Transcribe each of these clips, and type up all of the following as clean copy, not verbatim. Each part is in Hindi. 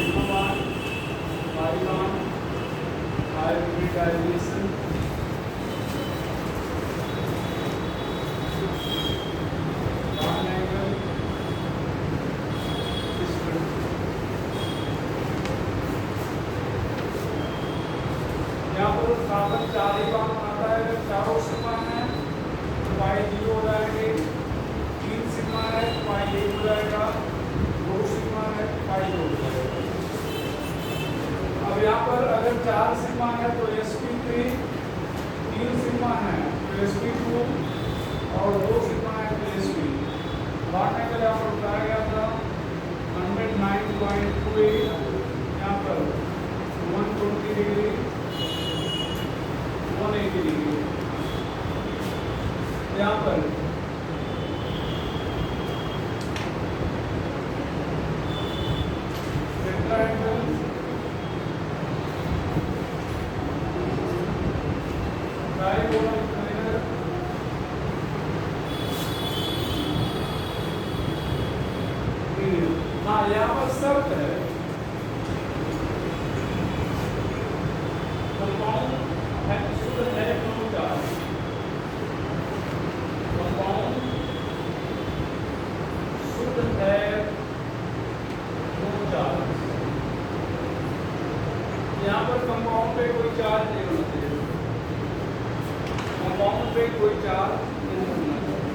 सिग्मा 1 पाई 1 हाइब्रिडाइजेशन यहाँ पर कार्बन 4 ही बार आता है। अगर चारों सिग्मा है तो पाई 0 हो जाएंगे, 3 सिग्मा है तो पाई 1 हो जाएगा, 2 सिग्मा है तो पाई 2 हो जाएगा। अब यहाँ पर अगर 4 सिग्मा है तो sp3, 3 सिग्मा है तो sp2 और 2 सिग्मा है तो sp। बांटने के लिए यहाँ पर बताया गया था 109.28, यहाँ पर 120 डिग्री 180 डिग्री। यहाँ पर टेट्राहेड्रल ट्राइगोनल फिगर हाँ यहाँ पर शर्त है कंपाउंड है शुद्ध है नो चार्ज, कंपाउंड शुद्ध है नो चार्ज। यहाँ पर कंपाउंड पे कोई चार्ज नहीं होना चाहिए, कंपाउंड पे कोई चार्ज नहीं होना चाहिए।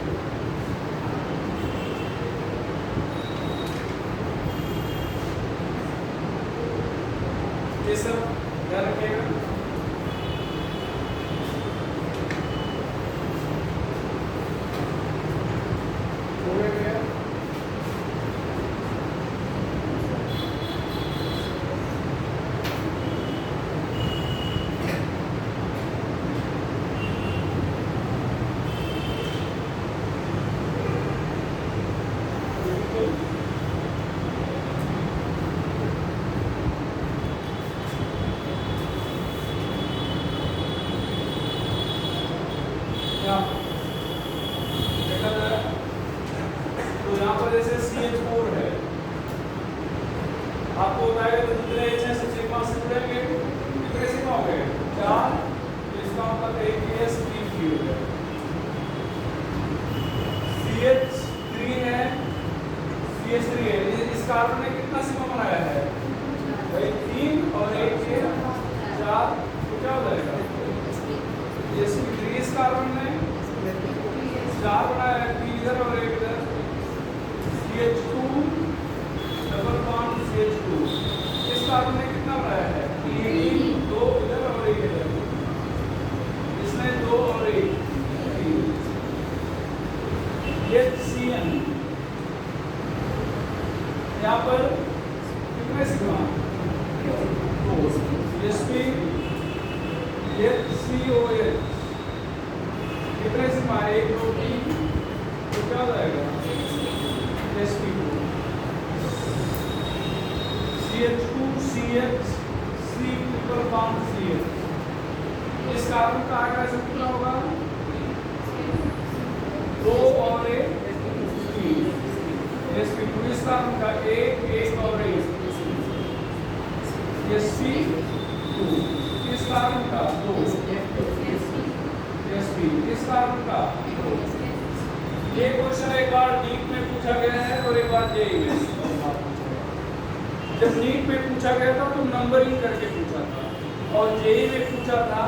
ये सब ध्यान रखिएगा। हो गया देखा जाए तो यहाँ पर जैसे CH4 है, आपको बताएगा तो जितने H हैं सिग्मा से जुड़ेंगे, कितने सिग्मा हो गए 4, तो इसका मतलब AKSP3 हो गया। CH3 है, CH3 है, इस कार्बन ने कितना सिग्मा बनाया है भाई 3 और 1 से 4, तो क्या हो जाएगा sp3। इस कार्बन ने 4 बनाया है, 3 इधर और 1 इधर, CH2 डबल बॉन्ड CH2। इस कार्बन ने कितना बनाया है 3, 2 इधर और 1 इधर, इसने 2 और 1 3। HCN यहाँ पर कितने सिग्मा 2, sp HCOH कितने सिग्मा 1 2 3, तो क्या हो जाएगा sp2। CH2 CH C triple bond CH। इस कार्बन का हाइड्रोजन कितना होगा 2 और 1 3, sp2। इस कार्बन का 1 1 और 1 sp2। इस कार्बन का 2 sp। इस कार्बन का 2। ये क्वेश्चन एक बार नीट में पूछा गया है और एक बार जेईई में। जब नीट में पूछा गया था तो नंबरिंग करके पूछा था, और जेईई में पूछा था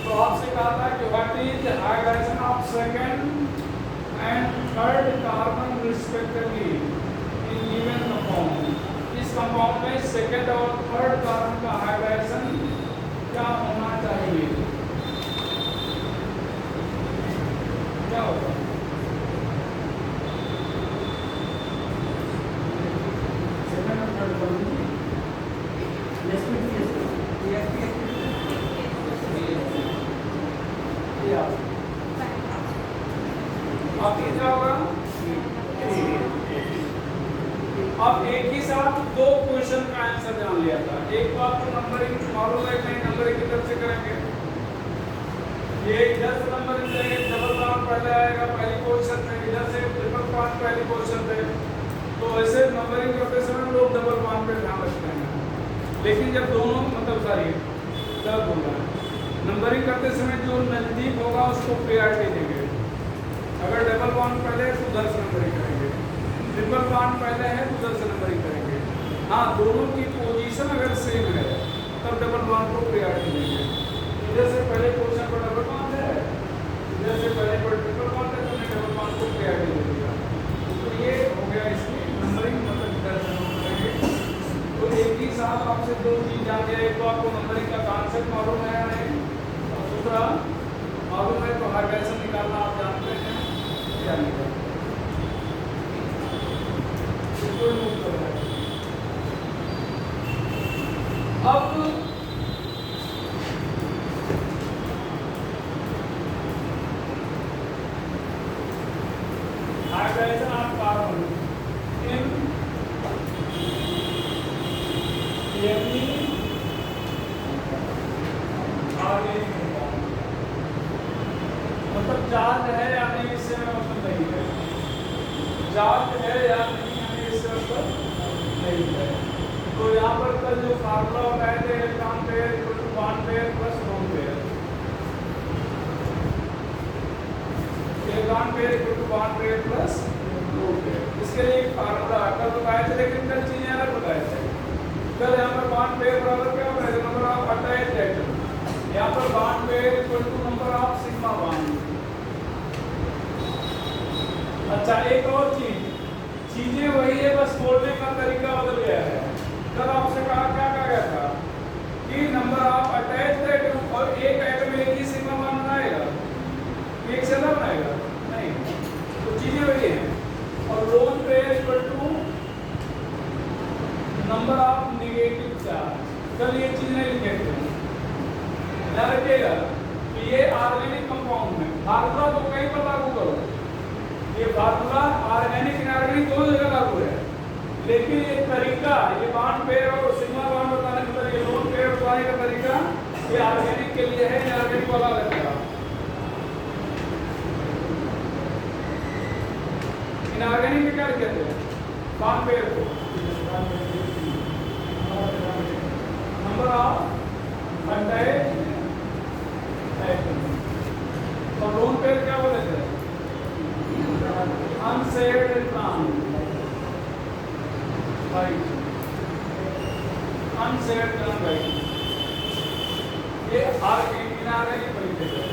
तो आपसे कहा था कि what is the hybridization of second and third carbon respectively in given compound. इस कंपाउंड में सेकंड और थर्ड कार्बन का हाइब्रिडाइजेशन क्या होना चाहिए, क्या होगा अब कितना होगा। अब एक ही साथ दो क्वेश्चन का आंसर जान लिया था। एक तो आपको नंबरिंग मालूम है कि नंबरिंग किधर से करेंगे, ये इधर से नंबरिंग करेंगे, डबल बॉन्ड पहले आएगा पहली पोजीशन पे, इधर से ट्रिपल बॉन्ड पहली पोजीशन पे। तो ऐसे नंबरिंग करते समय लोग डबल बॉन्ड पे ध्यान रखते हैं। नंबरिंग जब दोनों मतलब सॉरी गलत होगा, नंबरिंग करते समय जो नजदीक होगा उसको प्रायोरिटी देंगे। अगर डबल बॉन्ड पहले है तो उधर से नंबरिंग करेंगे, ट्रिपल बॉन्ड पहले है तो उधर से नंबरिंग करेंगे। हाँ, दोनों की पोजीशन अगर सेम है तब डबल बॉन्ड को प्रायोरिटी देंगे। इधर से पहले पोजीशन पर डबल बॉन्ड है, इधर से पहले पर ट्रिपल बॉन्ड है, तो डबल बॉन्ड को प्रायोरिटी दे देगा। तो ये हो गया इसकी नंबरिंग, मतलब इधर से हम करेंगे। तो एक ही साथ आपसे दो चीज जान गया, एक तो आपको नंबरिंग का कॉन्सेप्ट मालूम है या नहीं, और दूसरा मालूम है तो हाइड्रेशन निकालना आप जानते हैं क्या निकालना। अब हाइड्रेशन ऑफ कार्बन इन मतलब चार्ज है या नहीं इससे मतलब नहीं है, चार्ज है या नहीं हमें इससे मतलब नहीं है। तो यहाँ पर कल जो फार्मूला बताए थे electron pair equal to bond pair plus lone pair, electron pair equal to bond pair plus lone pair, इसके लिए एक फार्मूला कल बताए थे, लेकिन कल चीजें अलग बताए थे। कल यहाँ पर बॉन्ड पेयर बराबर क्या होता है, नंबर ऑफ अटैच्ड एटम, यहाँ पर bond pair equal to number of sigma bond. अच्छा, एक और चीजें वही है, बस बोलने का तरीका बदल गया है। कल आपसे कहा क्या कहा गया था कि नंबर ऑफ अटैच्ड एटम, और एक एटम एक ही सिग्मा बॉन्ड बनाएगा, एक से अलग बनाएगा नहीं, तो चीजें वही है। और lone pair equal to number of negative charge, कल ये चीज नहीं लिखे थे, ध्यान रखिएगा कि ये ऑर्गेनिक कंपाउंड है। फार्मूला तो कहीं पर लागू करो, ये फार्मूला ऑर्गेनिक इनऑर्गेनिक दो जगह लागू है, लेकिन ये तरीका, ये बॉन्ड पेयर और सिग्मा बॉन्ड बताने का तरीका, लोन पेयर बताने का तरीका ये ऑर्गेनिक के लिए है, इनऑर्गेनिक वाला लगेगा। इनऑर्गेनिक में क्या कहते हैं, बॉन्ड पेयर को नंबर ऑफ अटैच्ड एटम, और लोन पेयर क्या बोलते हैं, unshared electron, right, unshared electron, right, ये इनऑर्गेनिक तरीके से।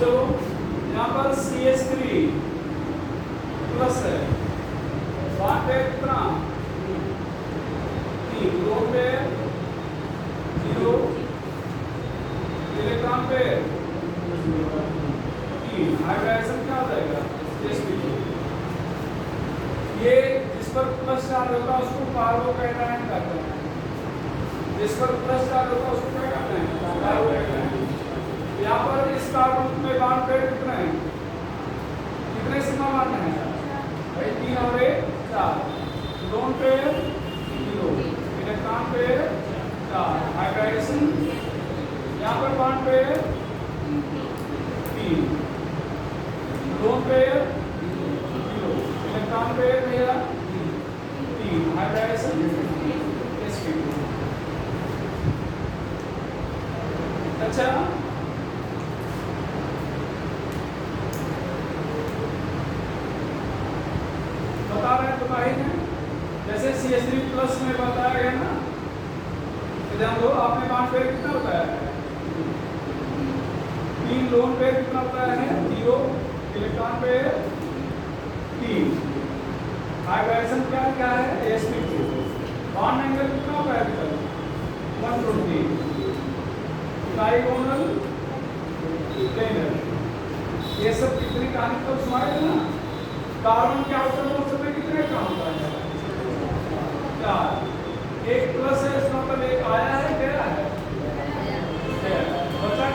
चलो यहाँ पर CH3 प्लस है, बॉन्ड पेयर कितना 3, lone pair 0, electron pair 3, hydrogen क्या हो जाएगा sp2। ये जिस पर प्लस चार्ज होता है उसको कार्बोकैटायन कहते हैं, जिस पर प्लस चार्ज होता है उसको क्या कहते हैं, कार्बोकैटायन। यहाँ पर इस कार्बन में बॉन्ड पेयर कितने हैं, कितने सिग्मा बॉन्ड हैं भाई, 3 और 1 4, lone pair 0, electron pair 4, hydrogen यहाँ पर bond pair 3, lone pair 0, electron pair मेरा 3, हाइड्रोजन sp2। अच्छा, बता रहे हैं तो ही है, जैसे CH3 प्लस में बताया गया ना, ध्यान दो, आपने बॉन्ड पेयर कितना बताया है 3, लोन पेयर कितना बताया है 0, इलेक्ट्रॉन पेयर 3, हाइड्रोजन क्या क्या है sp2, बॉन्ड एंगल कितना होता है 120, डायगोनल प्लेनर, ये सब कितनी कहानी तो सुनाए थे ना। कार्बन के आउटर मोस्ट में कितने काम होता है 4, एक प्लस है, इसका मतलब एक आया है गया है, बचा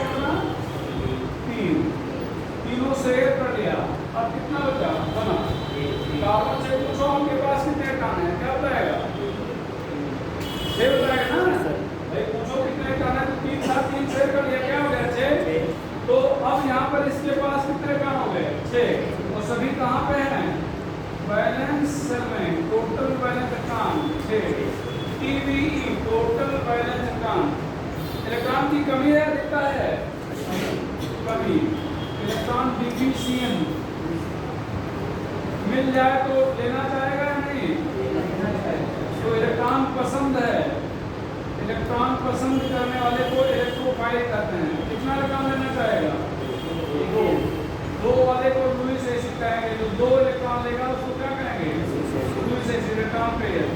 सेल में total valence electron 6, TBE total valence electron, electron की कमी है दिखता है कमी, इलेक्ट्रॉन डिफिशिएंट मिल जाए तो लेना चाहेगा या नहीं? तो इलेक्ट्रॉन पसंद है, इलेक्ट्रॉन पसंद करने वाले को इलेक्ट्रोफाइल कहते हैं। कितना इलेक्ट्रॉन लेना चाहेगा? दो वाले को लुईस एसिड कहेंगे, जो 2 इलेक्ट्रॉन लेगा उसको क्या कहेंगे? Lewis acid electron pair.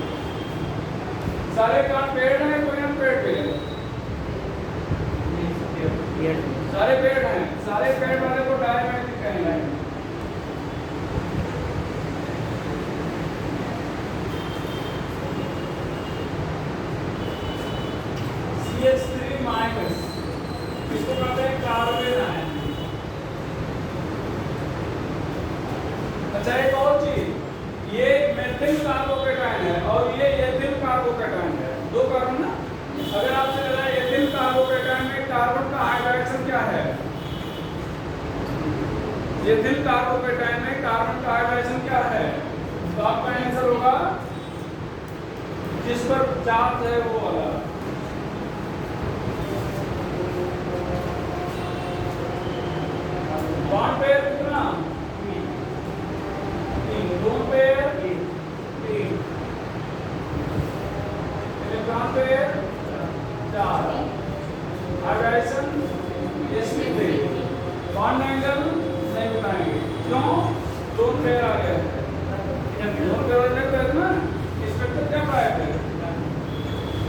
सारे इलेक्ट्रॉन पेयर्ड हैं, कोई अनपेयर्ड पेयर? सारे पेयर्ड हैं, सारे पेयर्ड वाले को डायमैग्नेटिक कहेंगे। CH3 माइनस इसको कहते हैं कार्बन आयन। अच्छा एक और चीज, ये मेथिल कार्बोकेटायन है और ये एथिल कार्बोकेटायन है, 2 कार्बन ना। अगर आपसे कहा एथिल कार्बोकेटायन में कार्बन का हाइड्रोजन क्या है? एथिल कार्बोकेटायन में कार्बन का हाइड्रोजन क्या है? तो आपका आंसर होगा जिस पर चार्ज है वो वाला। बॉन्ड पेयर कितना? 3, 2 pair 3, electron pair 4, hydrogen sp3। Bond angle नहीं बताएंगे, क्यों? 2 पेयर आ गया, 2 पेयर लग गया ना। स्पेक्ट्रम क्या पाया थे?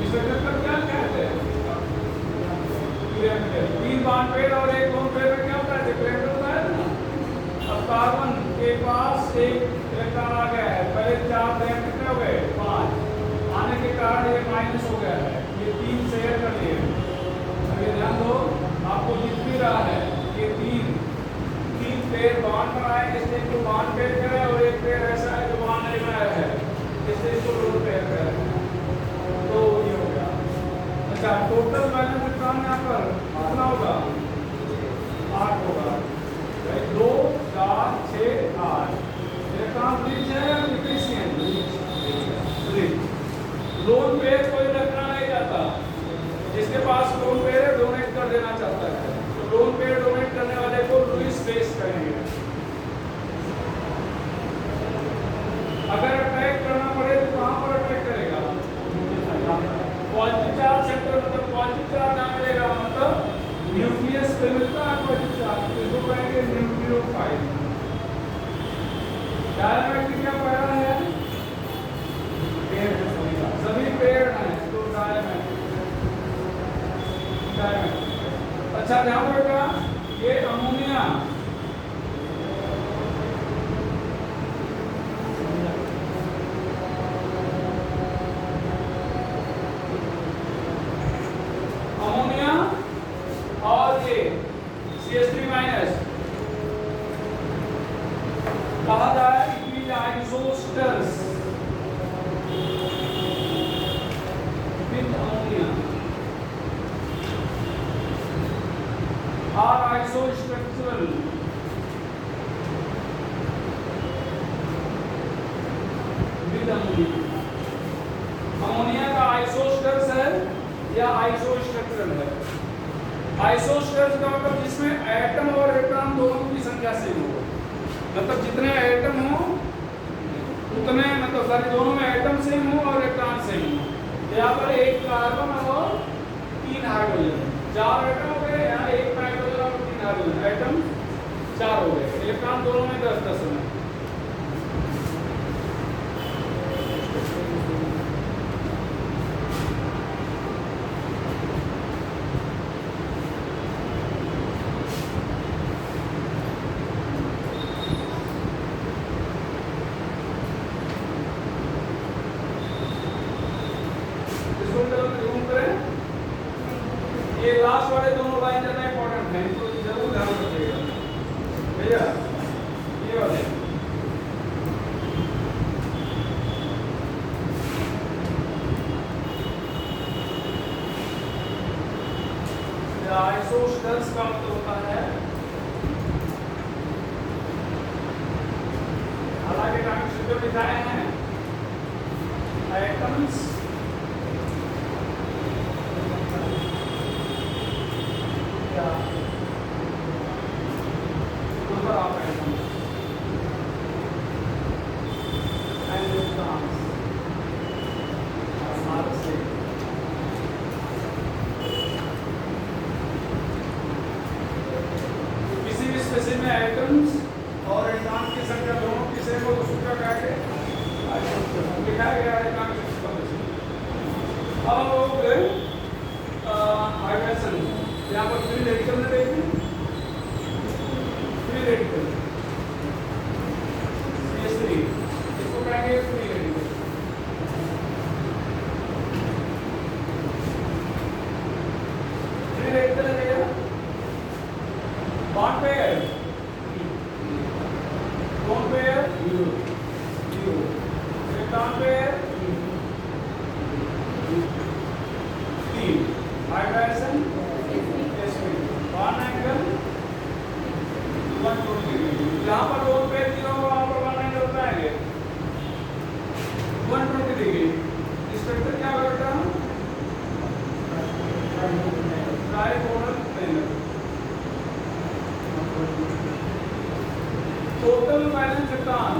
स्पेक्ट्रम का क्या कहते हैं? 3 बॉन्ड पेयर और 1 लोन पेयर में क्या होता है? डिफरेंट होता है ना। अब कार्बन के पास एक इलेक्ट्रॉन आ गया है, पहले 4 थे, कितने हो गए? 5 आने के कारण ये माइनस हो गया है, ये 3 शेयर कर लिए। अभी ध्यान दो, आपको दिख भी रहा है ये 3 पेयर बॉन्ड बनाए, इसलिए इसको बॉन्ड पेयर करें, और एक पेयर ऐसा है जो बॉन्ड नहीं बनाया है, इसलिए इसको लोन पेयर करें। तो ये हो गया। अच्छा, टोटल वैलेंस इलेक्ट्रॉन यहाँ पर कितना होगा? 8 होगा। 2, 4, 6, 8 इलेक्ट्रॉन रिच है या डिफिशिएंट? रिच। लोन पेयर कोई रखना नहीं चाहता, जिसके पास लोन पेयर है डोनेट कर देना चाहता है, तो लोन पेयर डोनेट करने वाले को लुईस बेस कहेंगे। अगर अटैक करना पड़े तो कहाँ पर अटैक करेगा? पॉजिटिव चार्ज सेंटर, मतलब पॉजिटिव चार्ज ना मिलेगा, मतलब न्यूक्लियस पे मिलता है पॉजिटिव चार्ज, इसको कहेंगे न्यूक्लियोफाइल। डायमैग्नेटिक क्या पढ़ा है? सभी पेड़ हैं तो डायमैग्नेटिक। अच्छा ध्यान रखना, ये अमोनिया और ये CH3 माइनस कहा जाए it is isosteres with ammonia or isostructural with ammonia. Ammonia का आइसोस्टर्स है या आइसोस्ट्रक्चरल है? आइसोस्टर्स का मतलब जिसमें एटम और इलेक्ट्रॉन दोनों की संख्या सेम हो, मतलब जितने एटम हो उतने, मतलब सारे दोनों में एटम सेम हो और इलेक्ट्रॉन सेम हो। यहाँ पर 1 कार्बन और 3 हाइड्रोजन, 4 एटम हो गए, यहाँ 1 नाइट्रोजन और 3 हाइड्रोजन, एटम 4 हो गए, इलेक्ट्रॉन दोनों में 10-10 है। ये लास्ट वाले दोनों लाइन ज्यादा इंपॉर्टेंट है, इनको जरूर ध्यान रखिएगा भैया। ये वाले आइसोस्टर्स का मतलब होता है, हालांकि काफी सूत्र दिखाए हैं atoms yeah number of atoms and electrons are the same. किसी भी स्पेसिस में एटम्स और इलेक्ट्रॉन की संख्या दोनों की सेम हो तो उसका क्या है लिखा गया है इलेक्ट्रॉन की संख्या। अब लोग हाइड्रोजन यहाँ पर फ्री रेडिकल में देखिए फ्री रेडिकल CH3 इसको कहेंगे फ्री रेडिकल। फ्री रेडिकल है भैया bond pair bond pair zero electron pair तीन हाइड्रोजन बॉन्ड एंगल 120 डिग्री। यहाँ पर लोन पेयर तीनों को वहाँ पर बॉन्ड एंगल होता है 120 डिग्री। स्ट्रक्चर क्या होगा trigonal plane. Total valence electron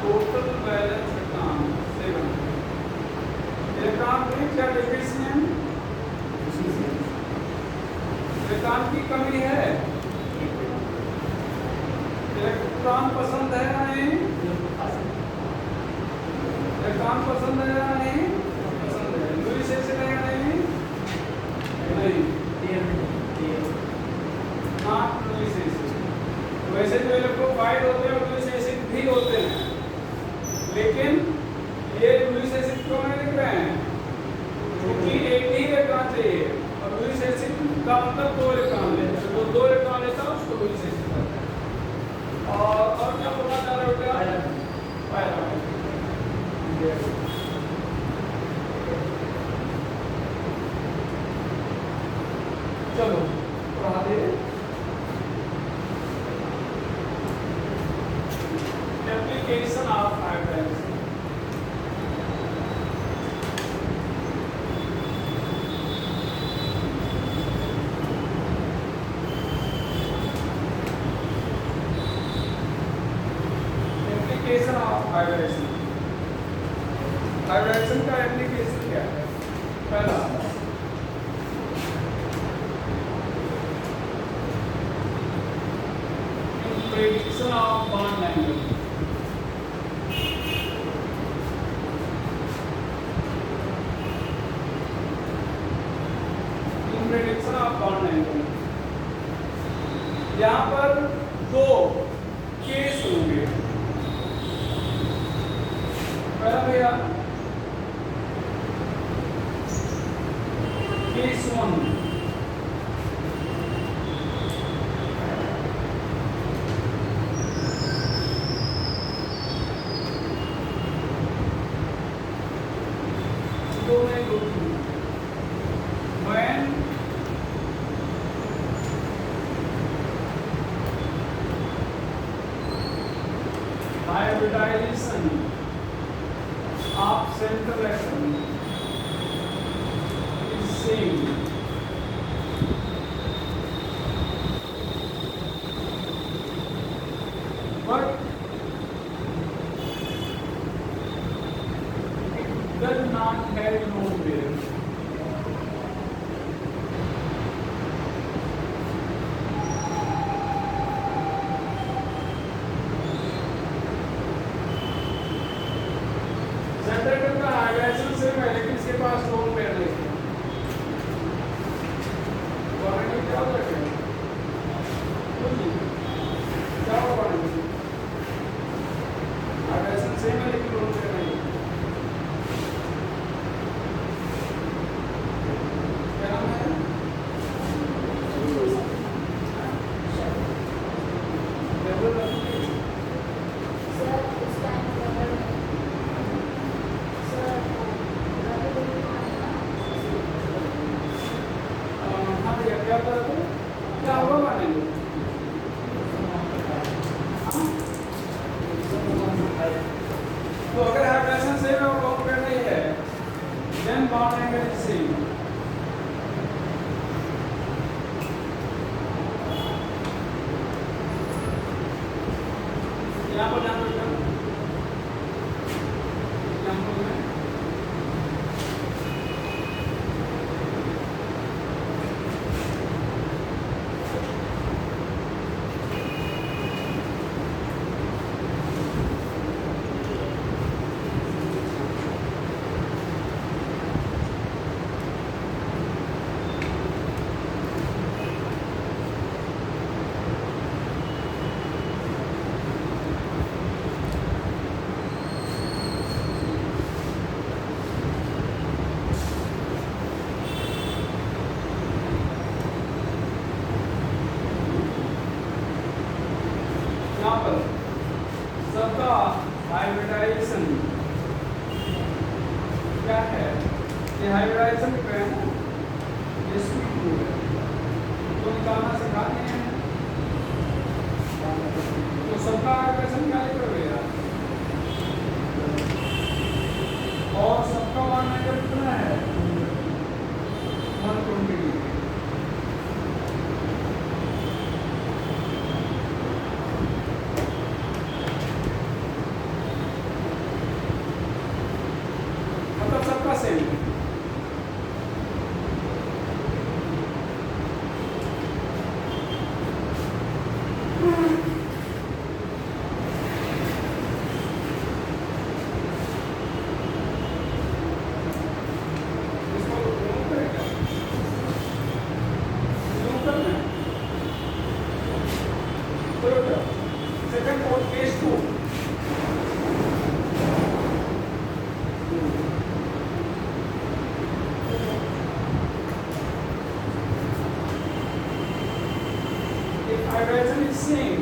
total valence electron 7 electron की क्या डेफिनेशन है इलेक्ट्रॉन की कमी है इलेक्ट्रॉन पसंद है या नहीं इलेक्ट्रॉन पसंद है या नहीं पसंद है लुईस एसिड है या नहीं नहीं नॉट लुईस एसिड। वैसे जो इलेक्ट्रोफाइल होते हैं लुईस एसिड भी होते हैं लेकिन ये लुईस एसिड क्यों नहीं लिख रहे हैं क्योंकि एक ही इलेक्ट्रॉन चाहिए और लुईस एसिड का मतलब 2 इलेक्ट्रॉन लेता है जो 2 इलेक्ट्रॉन लेता है उसको लुईस एसिड कहते हैं। और क्या बोलना चाह रहे हो क्या पायरामाइड चलो पढ़ा दे application of hydrogen application of hydrogen hydrogen का एप्लीकेशन क्या है पहला prediction of bond angle prediction of bond angle यहाँ पर 2 केस होंगे पहला भैया case 1 when hybridization of central atom is same but it does not have lone pair. Central का हाइड्रोजन से लेकिन इसके पास लोन पेयर नहीं है तो क्या होगा क्या होगा हाइड्रोजन से लेकिन लोन पेयर नहीं है क्या नाम है angle is same. यहाँ पर ध्यान रखना एग्जाम्पल में यहाँ पर सबका हाइब्रिडाइजेशन क्या है? ये हाइब्रिडाइजेशन क्या है ना? ये sp2 है तो निकालना सिखाते हैं। तो सबका हाइब्रिडाइजेशन क्या लिखोगे यार? और सबका वन एंगल कितना है? 120 डिग्री। मतलब सबका सेम है। इसको zoom करेगा? zoom करना है? करो क्या? सेकंड और case 2 if hydrogen is same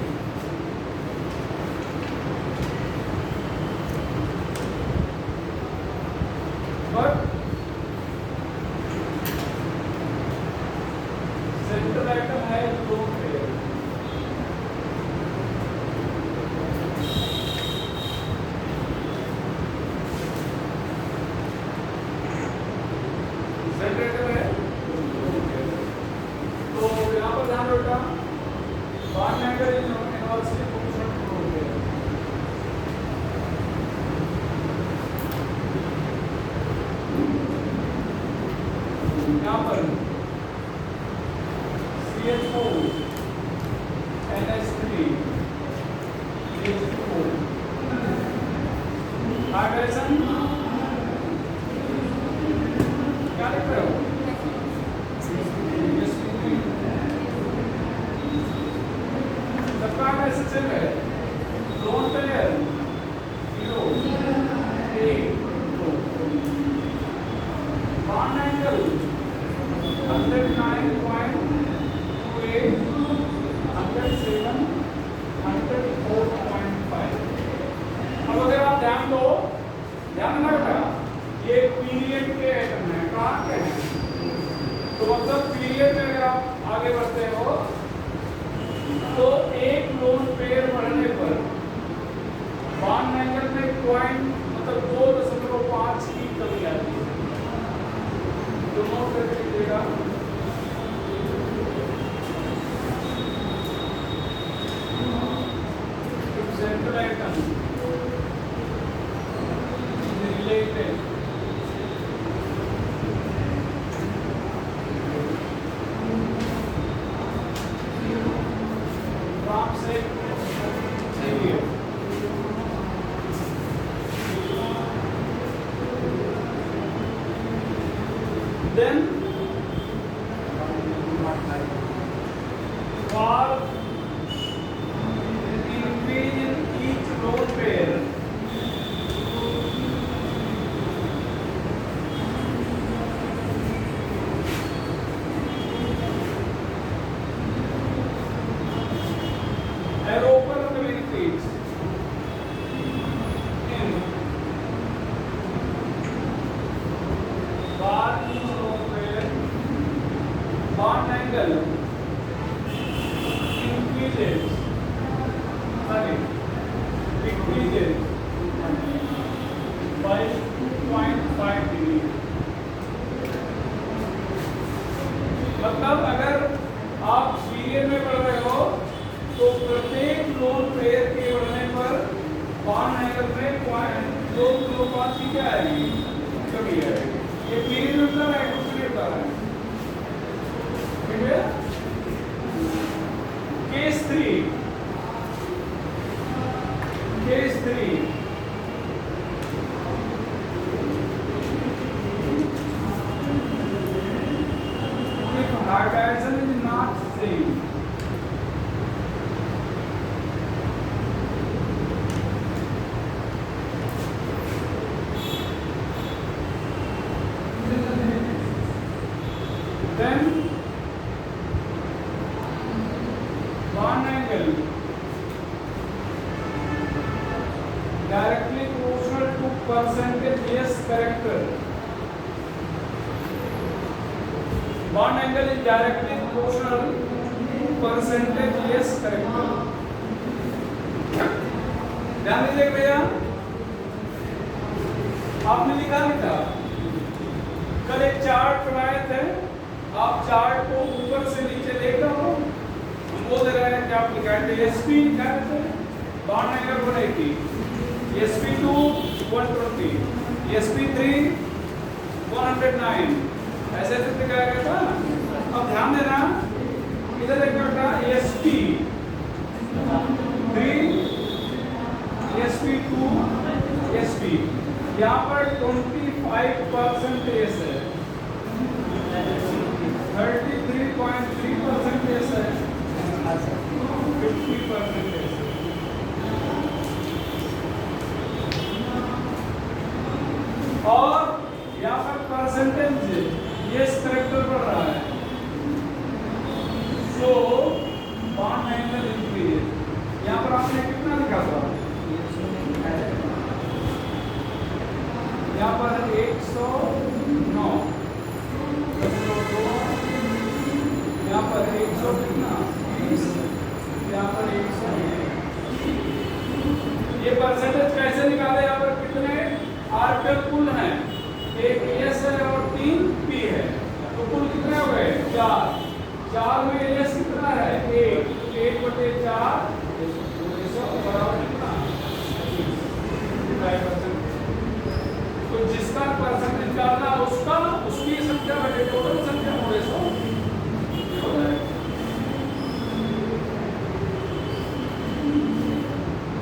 but central atom है lone pair central atom है lone pair तो यहाँ पर ध्यान रखना one angle is inversely proportional to lone pair यहाँ पर CH4 NH3 H2O हाइड्रोजन क्या लिख रहे हो? सबका कैसे चल रहा है? Lone pair 0 8 bond angle 109.28 107 104.5। अब अगर आप ध्यान दो, ध्यान ना बेटा, ये पीरियड के एटम है, कहाँ के हैं? तो मतलब पीरियड में अगर आप आगे बढ़ते हो तो एक लोन पेयर बढ़ने पर बॉन्ड एंगल में पॉइंट मतलब 2.5 की कमी आती है। तो नोट करके लीजिएगा। Central item related from say here then for increase in each lone pair Europa communicates in bar each lone pair bond angle increases by 2.5 degree दो अनुपात की क्या आएगी, कमी आएगी। ये पीरियड में बता रहा है, कुछ नहीं बता रहा है, ठीक है। Case 3 if hydrogen is not same, then bond angle directly proportional to percentage yes character. Bond angle is directly proportional to percentage yes character. ध्यान दीजिए भैया, आपने लिखा नहीं था, कल एक चार्ट बनाए थे, आप चार्ट को ऊपर से नीचे देख रहे हो, हम बोल दे रहे हैं कि आप लिखाए थे एसपी लिखाए थे, बॉन्ड एंगल 180, sp2 120, sp3 109, ऐसे ऐसे लिखाया गया था। अब ध्यान देना, इधर एक बेटा sp3 sp2 sp, यहाँ पर 25% एस है, 33.3% एस है, 50% एस है। और यहाँ पर परसेंटेज यस करेक्टर बढ़ रहा है, सो बॉन्ड एंगल इंक्रीज। यहाँ पर आपने कितना लिखा था, यहाँ पर 109, यहाँ पर 120, यहाँ पर 101। ये परसेंटेज कैसे निकाले, यहाँ पर कितने आर्टिकल कुल हैं, एक एस है और 3 पी है, तो कुल कितने हो गए 4। 4 में एस कितना है 1/4, बराबर कितना 55%। तो जिसका परसेंटेज निकालना उसका उसकी संख्या बटे टोटल संख्या हो 100 हो जाएगा।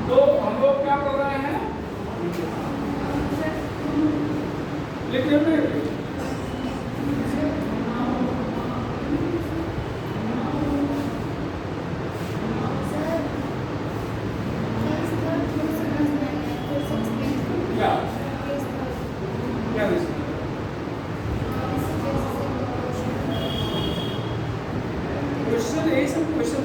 तो हम लोग क्या कर रहे हैं, लिखिए में क्या क्या क्वेश्चन, यही सब क्वेश्चन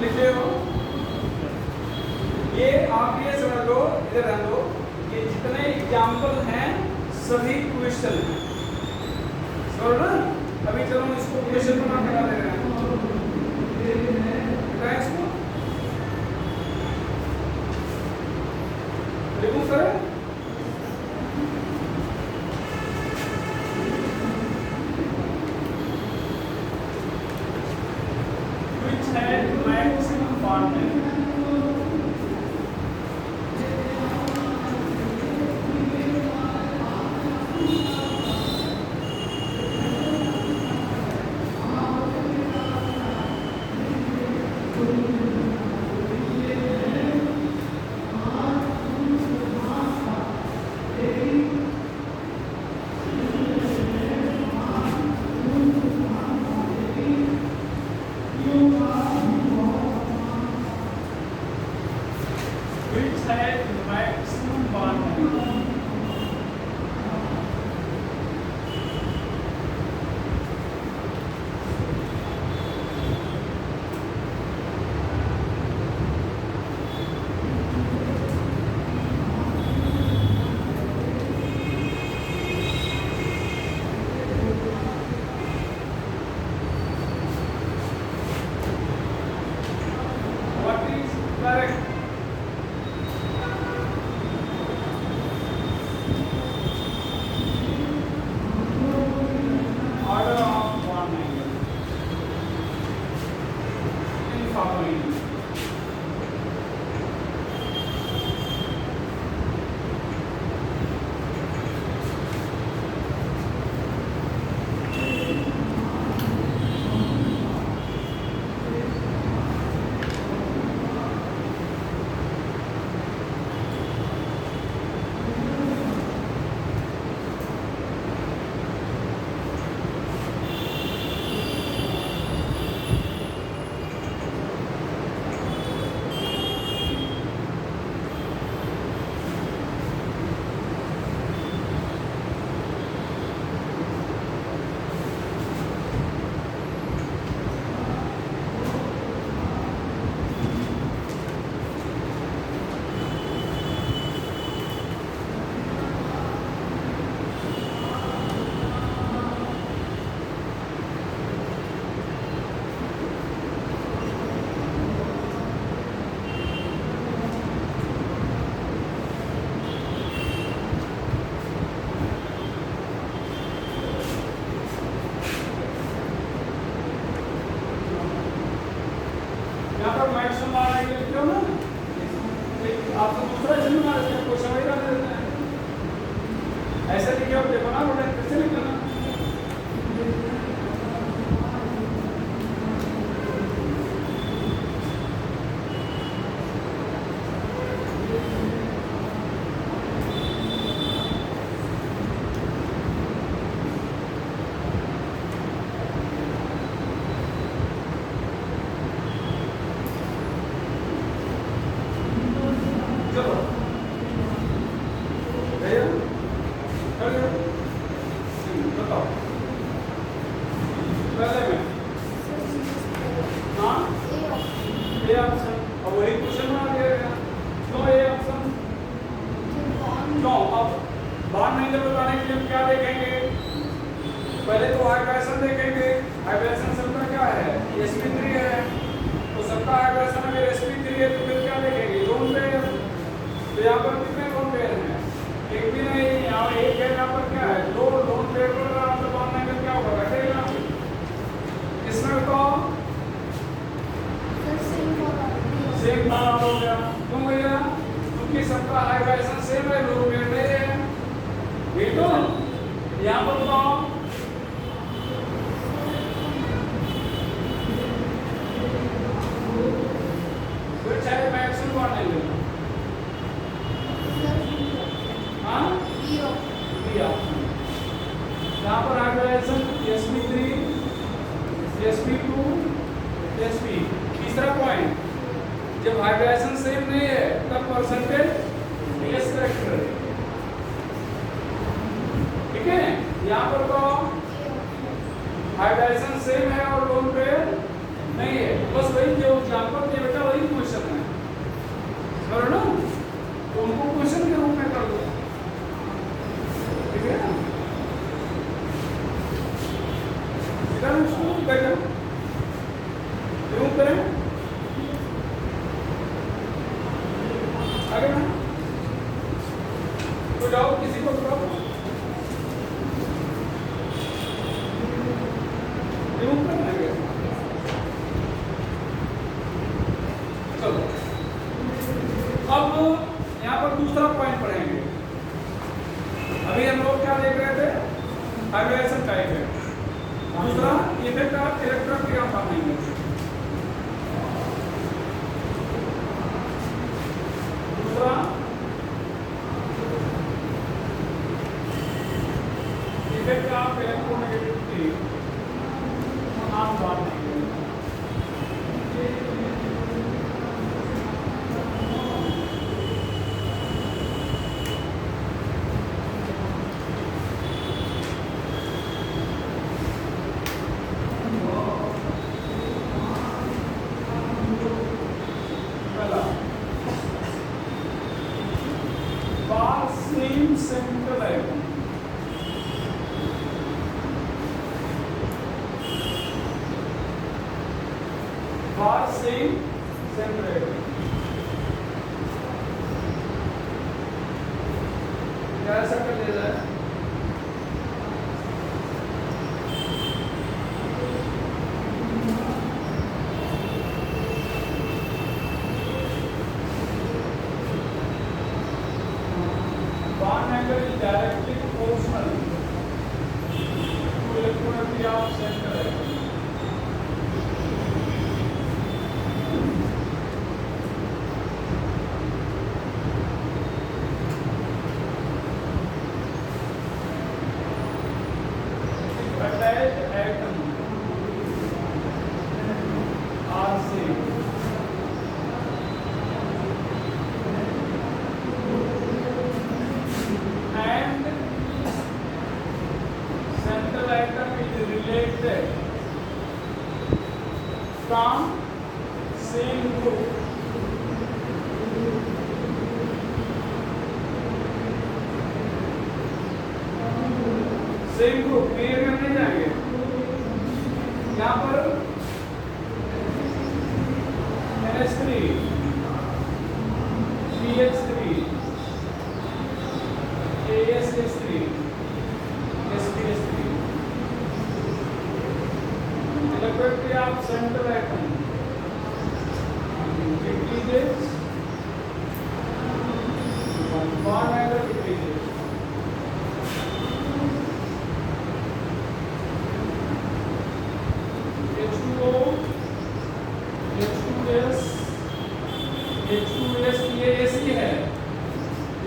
लिखे हो। ये आप ये समझ लो, इधर रह लो, ये जितने एग्जाम्पल हैं सभी क्वेश्चन हैं, समझ ना। अभी चलो इसको क्वेश्चन बना करा दे रहे हैं, इसको रिमूव करें। Which had maximum bond length? Which had maximum bond length? What is correct? आपको दूसरा जरूर आ जाए, कोई समझ रहा देते हैं ऐसे लिखे आप देखो ना, बटन कैसे लिखना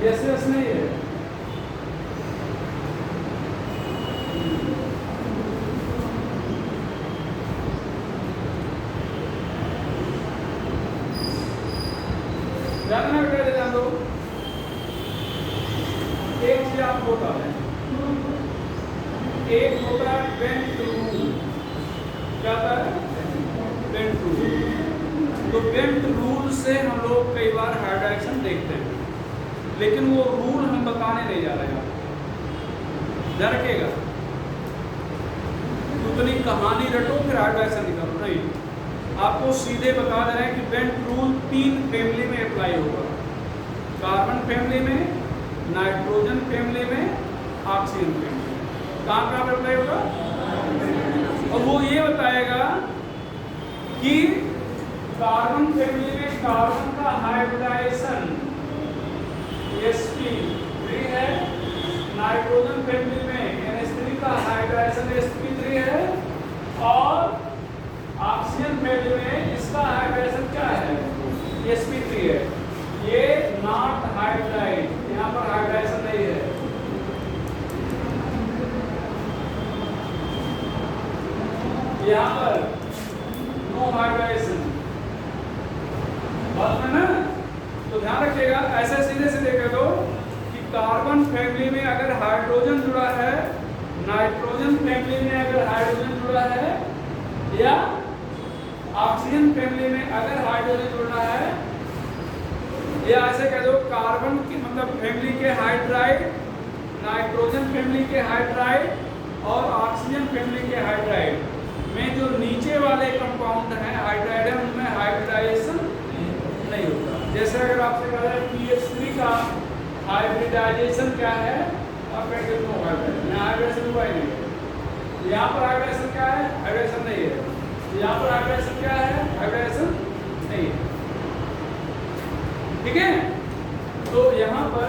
यस यस नहीं है। जानना बेटा जान दो। एक चीज आपको होता है, एक होता है बेंट रूल। क्या होता है? Bent rule. तो बेंट रूल से हम लोग कई बार हाइड्राइजेशन देखते हैं, लेकिन वो रूल हम बताने नहीं जा रहे हैं। ध्यान रखिएगा, उतनी कहानी रटो फिर हाइड्राइजेशन निकालो नहीं, आपको सीधे बता दे रहे हैं कि बेंट रूल 3 फैमिली में अप्लाई होगा। कार्बन फैमिली में, नाइट्रोजन फैमिली में, ऑक्सीजन फैमिली में। कहाँ कहाँ पर अप्लाई होगा? और वो ये बताएगा कि कार्बन फैमिली में कार्बन का हाइब्रिडाइजेशन sp3 है, नाइट्रोजन फैमिली में NH3 का हाइब्रिडाइजेशन sp3 है, और ऑक्सीजन फैमिली में इसका हाइब्रिडाइजेशन क्या है? sp3 है। ये नॉट हाइब्रिडाइज, यहाँ पर हाइब्रिडाइजेशन नहीं है। यहाँ पर नो हाइब्रिडाइजेशन। बात में ना, तो ध्यान रखिएगा, ऐसे सीधे से देख दो कि कार्बन फैमिली में अगर हाइड्रोजन जुड़ा है, नाइट्रोजन फैमिली में अगर हाइड्रोजन जुड़ा है, या ऑक्सीजन फैमिली में अगर हाइड्रोजन जुड़ा है, या ऐसे कह दो कार्बन की मतलब फैमिली के हाइड्राइड, नाइट्रोजन फैमिली के हाइड्राइड और ऑक्सीजन फैमिली के हाइड्राइड में जो नीचे वाले कंपाउंड हैं हाइड्राइड है, उनमें हाइब्रिडाइजेशन नहीं होता। जैसे अगर आपसे कहा जाए PH3 का हाइब्रिडाइजेशन क्या है, आप कहेंगे नो हाइब्रिडाइजेशन, हाइब्रिडाइजेशन हुआ ही नहीं है। यहाँ पर हाइब्रिडाइजेशन क्या है? हाइब्रिडाइजेशन नहीं है। यहाँ पर हाइब्रिडाइजेशन क्या है? हाइब्रिडाइजेशन नहीं है। ठीक है, तो यहाँ पर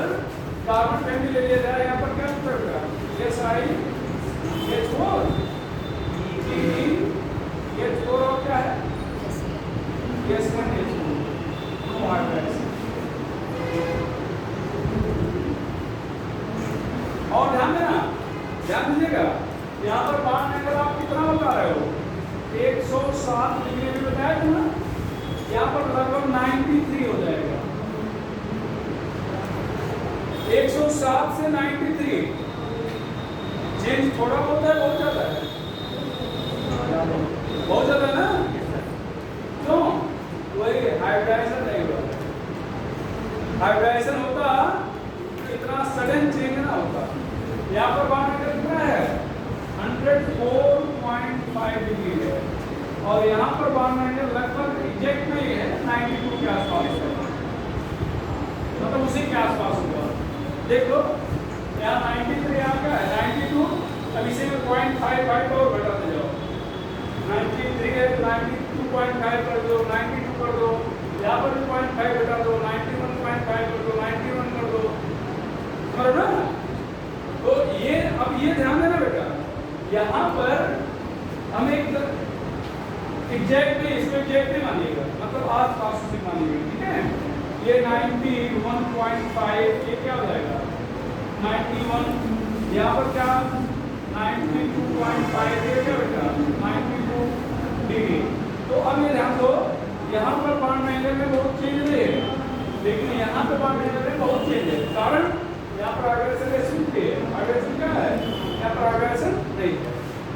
कार्बन फैमिली ले लिया जाए, यहाँ पर क्या होगा? SiH4 और क्या है? S1H2। No hybridization. और ध्यान देना, ध्यान दीजिएगा, यहाँ पर बॉन्ड एंगल आप कितना बता रहे हो? 107 डिग्री में बताया था ना, यहाँ पर लगभग 93 हो जाएगा। 107 से 93 चेंज थोड़ा बहुत है, बहुत ज्यादा है? बहुत ज्यादा है ना? क्यों? वही हाइब्रिडाइजेशन नहीं हुआ। हाइब्रिडाइजेशन होता इतना सडन चेंज ना होता। यहाँ पर बॉन्ड एंगल कितना है? 104.5 डिग्री है, और यहाँ पर बॉन्ड एंगल लगभग एग्जैक्ट नहीं है, 92 के आसपास है, मतलब उसी के आसपास होगा। देख लो, यहाँ 93 यहाँ क्या है? 92। अब इसी में 0.55 और घटाते जाओ। 93 है, 92.5 कर दो, 92 कर दो, यहाँ पर भी 0.5 घटा दो, 91.5 कर दो, 91 कर दो, समझ ना? तो ये अब ये ध्यान देना बेटा, यहाँ पर हम एक एग्जैक्ट नहीं, इसको एग्जैक्ट नहीं मानिएगा, मतलब आस पास से मानिएगा। ठीक है, ये 91.5 ये क्या हो जाएगा? 91, यहाँ पर क्या 92.5 ये क्या बेटा? 92 डिग्री। तो अब ये ध्यान दो, यहाँ पर बॉन्ड एंगल में बहुत चेंज नहीं है, लेकिन यहाँ पर बॉन्ड एंगल में बहुत चेंज है। कारण यहाँ पर हाइब्रिडाइजेशन है, हाइब्रिडाइजेशन क्या है? यहाँ पर हाइब्रिडाइजेशन नहीं है।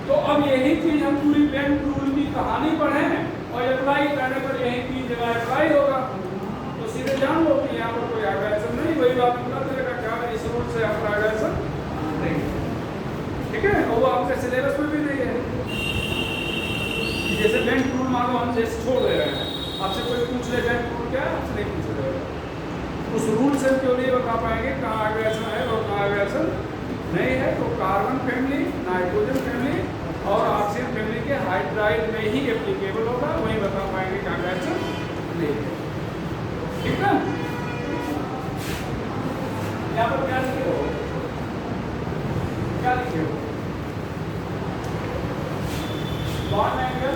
तो अब यही चीज हम पूरी बेंट रूल की कहानी पढ़ें और अप्लाई करने पर यही चीज जगह अप्लाई होगा, तो सीधे जान लो कि यहाँ पर कोई हाइब्रिडाइजेशन नहीं। वही बात पता चलेगा क्या इस रूल से यहाँ पर हाइब्रिडाइजेशन नहीं। ठीक है, और वो आपके सिलेबस में भी नहीं है। जैसे बेंट रूल मानो हम जैसे छोड़ दे रहे हैं, आपसे कोई पूछ ले बेंट रूल क्या है, आपसे नहीं पूछ रहे, उस रूल से क्यों नहीं बता पाएंगे कहाँ हाइब्रिडाइजेशन है और कहाँ हाइब्रिडाइजेशन नहीं है। तो कार्बन फैमिली, नाइट्रोजन फैमिली और ऑक्सीजन फैमिली के हाइड्राइड में ही एप्लीकेबल होगा, वही बता पाएंगे कहाँ हाइब्रिडाइजेशन नहीं है। ठीक है, यहाँ पर क्या लिखे हो? क्या लिखे हो? Bond angle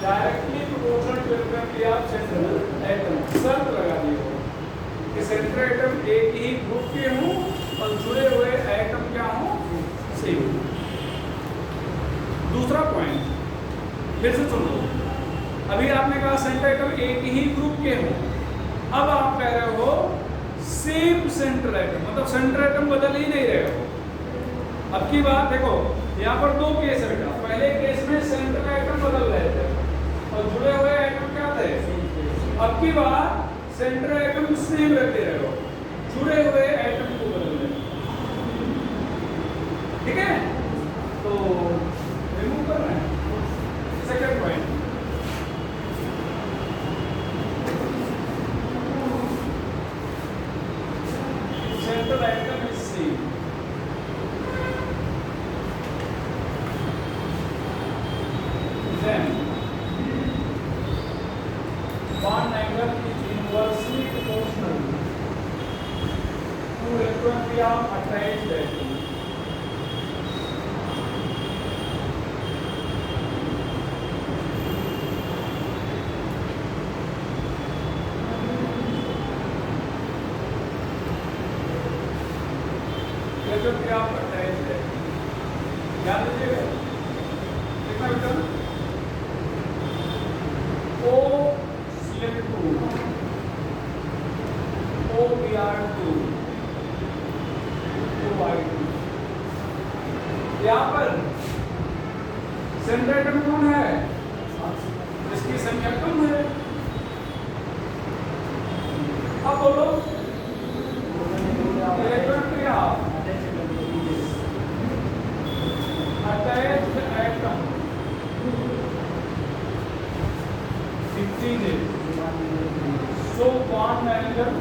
directly proportional to atom की आप सेंट्रल एटम शर्त लगा दी हो कि सेंट्रल एटम एक ही ग्रुप के हों और जुड़े हुए एटम क्या हों, सेम। दूसरा पॉइंट फिर से सुन लो, अभी आपने कहा सेंटर एटम एक ही ग्रुप के हों, अब आप कह रहे हो सेम सेंटर एटम, मतलब सेंटर एटम बदल ही नहीं रहे हो। अब की बात देखो, यहाँ पर दो केस है बेटा। पहले केस में सेंटर एटम बदल रहे थे और जुड़े हुए एटम क्या थे। अब की बात सेंटर एटम सेम रखे रहे हो, जुड़े हुए एटम को बदल रहे। ठीक है, तो रिमूव कर रहे हैं। Second point, central atom is same. Then bond angle is inversely proportional to electron of attached atom. Electron of attached atom. ध्यान दीजिएगा, कितना बेटा? OCl2, OBr2, OI2। यहाँ पर सेंटर एटम कौन है, जिसकी संख्या कम है। अब बोलो इलेक्ट्रॉन क्या अटैच्ड एटम 15 है, सो बॉन्ड एंगल।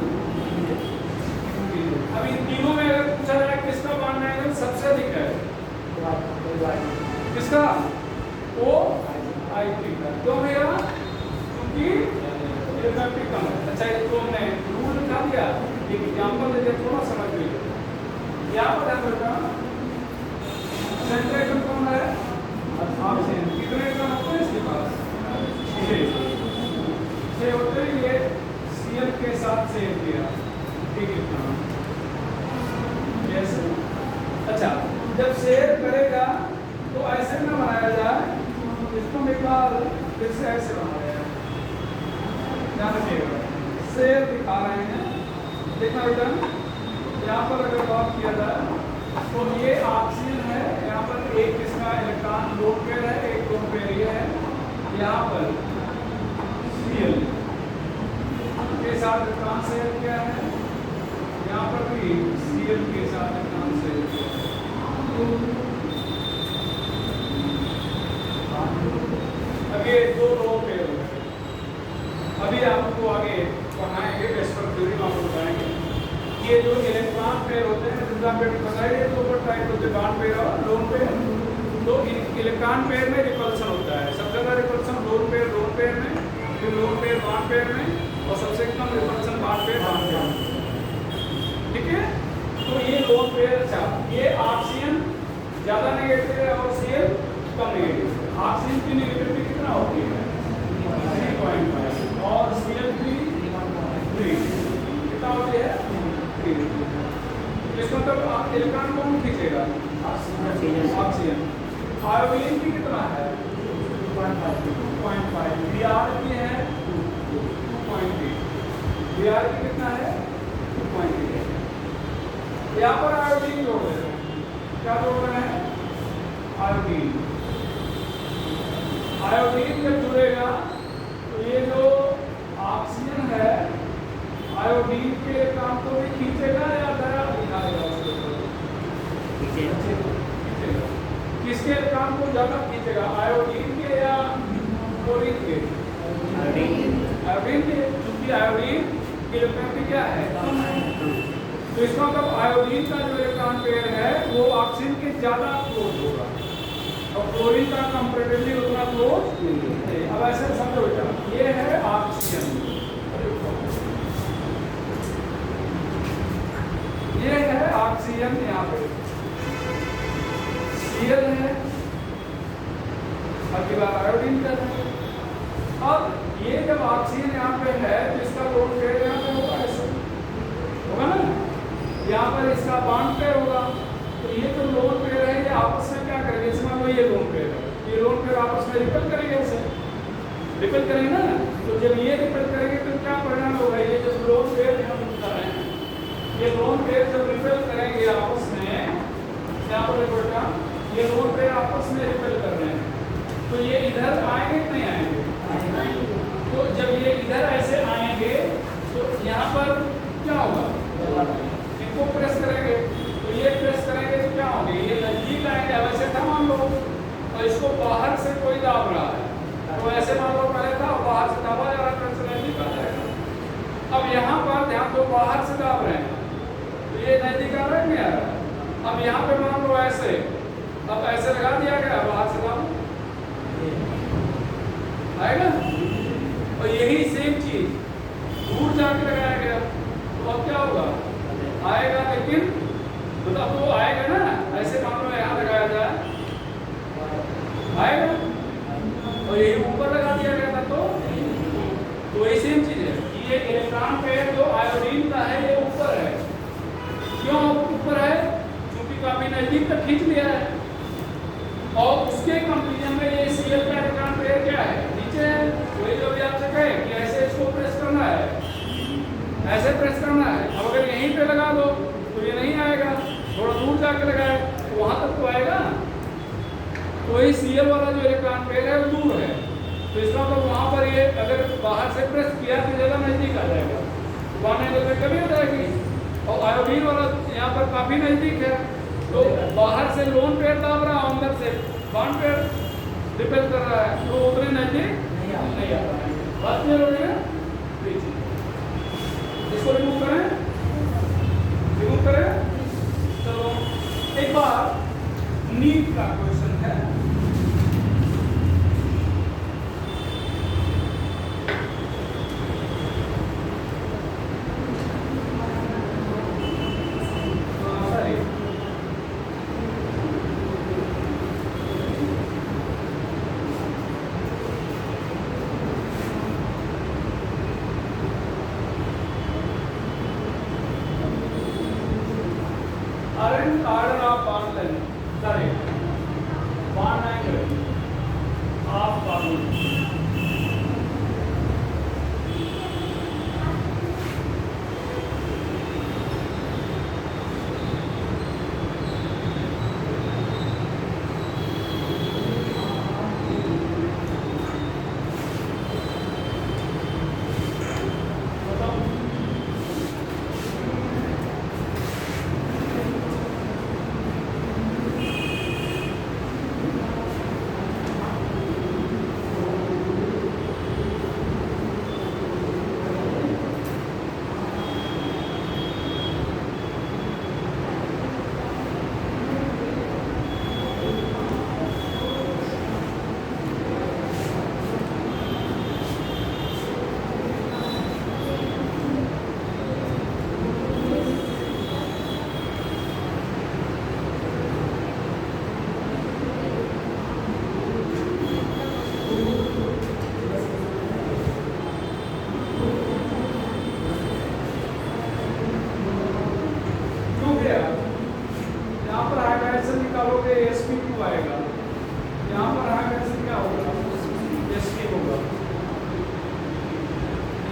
अब इन तीनों में अगर पूछा जाए किसका बॉन्ड एंगल सबसे अधिक है, किसका, ओ आई टी का। क्यों भैया, क्योंकि इलेक्ट्रॉनिक कम है। अच्छा, इसको हमने रूल लिखा दिया, एक एग्जांपल दे दिया, थोड़ा समझ लीजिए। यहाँ पर ध्यान रखना, सेंटर एटम कौन है, ऑक्सीजन। कितने एटम होते हैं इसके पास, 6 होते हैं। ये Cl के साथ शेयर किया, ठीक है, कैसे? अच्छा, जब शेयर करेगा तो ऐसे ना बनाया जाए, इसको निकाल फिर से ऐसे बनाया जाए। ध्यान रखिएगा, शेयर दिखा रहे हैं, देखना बेटा। यहाँ पर अगर बात किया जाए तो ये ऑक्सीजन है, यहाँ पर एक इसका इलेक्ट्रॉन लोन पेयर है, एक लोन पेयर ये है। यहाँ पर Cl के साथ इलेक्ट्रॉन शेयर किया है, यहाँ पर भी Cl के साथ इलेक्ट्रॉन शेयर किया है। अब ये दो लोन पेयर हो गए। अभी आपको आगे पढ़ाएंगे, वेस्टर थ्योरी में आपको बताएंगे ये जो इलेक्ट्रॉन पेयर होते हैं, दूसरा पेयर बताइए, दो टाइप होते हैं, बॉन्ड पेयर और लोन पेयर। तो इलेक्ट्रॉन पेयर में रिपल्सन होता है, सबसे ज्यादा रिपल्सन लोन पेयर में, फिर लोन पेयर बॉन्ड पेयर में, और सबसे कम रिपल्सन बॉन्ड पेयर में। ठीक है, तो ये लोन पेयर। अच्छा, ये ऑक्सीजन ज्यादा नेगेटिव है और Cl कम नेगेटिव है। ऑक्सीजन की नेगेटिविटी कितना होती है, 3.5, और Cl की 3 कितना होती है, 3। इसका मतलब इलेक्ट्रॉन कौन खींचेगा, ऑक्सीजन। आयोडीन की कितना है, 2.5। Br की है 2.8। Br की कितना है, 2.8। यहाँ पर आयोडीन जोड़ रहे हैं, क्या जोड़ रहे हैं, आयोडीन। आयोडीन जब जुड़ेगा तो ये जो ऑक्सीजन है आयोडीन के इलेक्ट्रॉन को भी खींचेगा या दया दिखाएगा, खींचेगा। किसके इलेक्ट्रॉन को ज्यादा खींचेगा, आयोडीन के या क्लोरीन के, आयोडीन के, क्योंकि आयोडीन की इलेक्ट्रॉन क्या है, तो इसका मतलब आयोडीन का जो इलेक्ट्रॉन पेयर है वो ऑक्सीजन के ज्यादा क्लोज होगा और क्लोरीन का कंपैरेटिवली उतना क्लोज नहीं है। अब ऐसे समझो बेटा, ये है ऑक्सीजन, ये है ऑक्सीजन, यहाँ पे Cl है, अगली बार आयोडीन का है। अब ये जब ऑक्सीजन यहाँ पे है तो इसका लोन पेयर यहाँ पे होगा, ऐसे होगा ना। यहाँ पर इसका बॉन्ड पेयर होगा। तो ये जो लोन पेयर है ये आपस में क्या करेंगे, जैसे मान लो ये लोन पेयर है, ये लोन पेयर आपस में रिपेल करेंगे, इसे रिपेल करेंगे ना। तो जब ये रिपेल करेंगे तो क्या परिणाम होगा, ये जो लोन पेयर हम बता रहे हैं, ये लोन पेयर जब रिपेल करेंगे आपस में, यहाँ पर बेटा ये लोन पेयर आपस में रिपेल कर रहे हैं, तो ये इधर आएंगे कि नहीं आएंगे? तो जब ये इधर ऐसे आएंगे तो यहाँ पर क्या होगा, इनको प्रेस करेंगे, तो ये प्रेस करेंगे तो क्या होंगे, ये नजदीक आएंगे। अब ऐसे था मान लो, और इसको बाहर से कोई दाब रहा है, तो ऐसे मान लो पहले था बाहर से दाबा जा रहा है, नजदीक आ जाएगा। अब यहाँ पर ध्यान दो, बाहर से दाब रहे हैं तो ये नजदीक आ रहा है नहीं आ रहा। अब यहाँ पे मान लो ऐसे, अब ऐसे लगा दिया गया, बाहर से दाब आएगा। और यही सेम चीज दूर जाके लगाया गया तो अब क्या होगा, आएगा, लेकिन मतलब वो आएगा ना, ऐसे मान लो यहाँ लगाया जाए आएगा, और यही ऊपर लगा दिया गया था तो वही सेम चीज है कि ये इलेक्ट्रॉन पेयर जो आयोडीन का है ये ऊपर है। क्यों ऊपर है, क्योंकि काफी नजदीक तक खींच लिया है, और उसके कंपेरिजन में ये Cl का इलेक्ट्रॉन पेयर क्या है, नीचे है। वही जो भी आपसे कहे कि ऐसे इसको प्रेस करना है, ऐसे प्रेस करना है। अब अगर यहीं पे लगा दो तो ये नहीं आएगा, थोड़ा दूर जाके लगाए तो वहां तक तो आएगा। तो वही Cl वाला जो इलेक्ट्रॉन पेयर है वो दूर है, तो इसका मतलब वहां पर ये अगर बाहर से प्रेस किया तो ज्यादा नजदीक आ जाएगा, बॉन्ड एंगल में कमी हो जाएगी। और आयोडीन वाला यहाँ पर काफी नजदीक है, तो बाहर से लोन पेयर दाब रहा है, अंदर से बॉन्ड पेयर रिपेल कर रहा है, तो उतने नजदीक नहीं आता है। बात क्लियर हो रही है? इसको रिमूव करें, रिमूव करें। चलो एक बार नीट का क्वेश्चन है, order of bond length, sorry, bond angle of bond.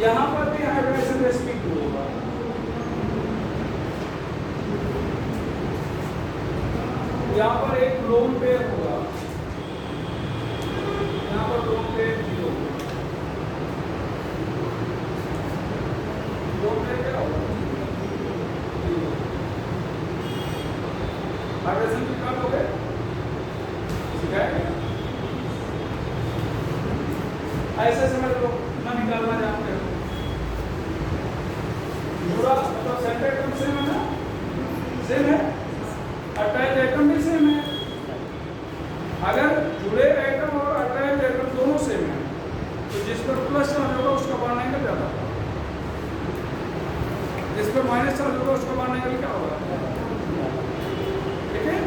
यहाँ पर भी हाइड्रोजन रेस्पिक होगा, यहाँ पर एक लोन पेयर होगा, यहाँ पर लोन पेयर भी होगा। लोन पेयर क्या होगा, हाइड्रोजन की कम हो गए, ऐसे समझ लो ना, निकालना जानते हो। जुड़ा मतलब सेंटर एटम सेम है ना, सेम है, अटैच एटम भी सेम है। अगर जुड़े एटम और अटैच एटम दोनों सेम है तो जिस पर प्लस चार्ज होगा उसका बॉन्ड एंगल ज्यादा होगा, जिस पर माइनस चार्ज होगा उसका बॉन्ड एंगल क्या होगा, ठीक है।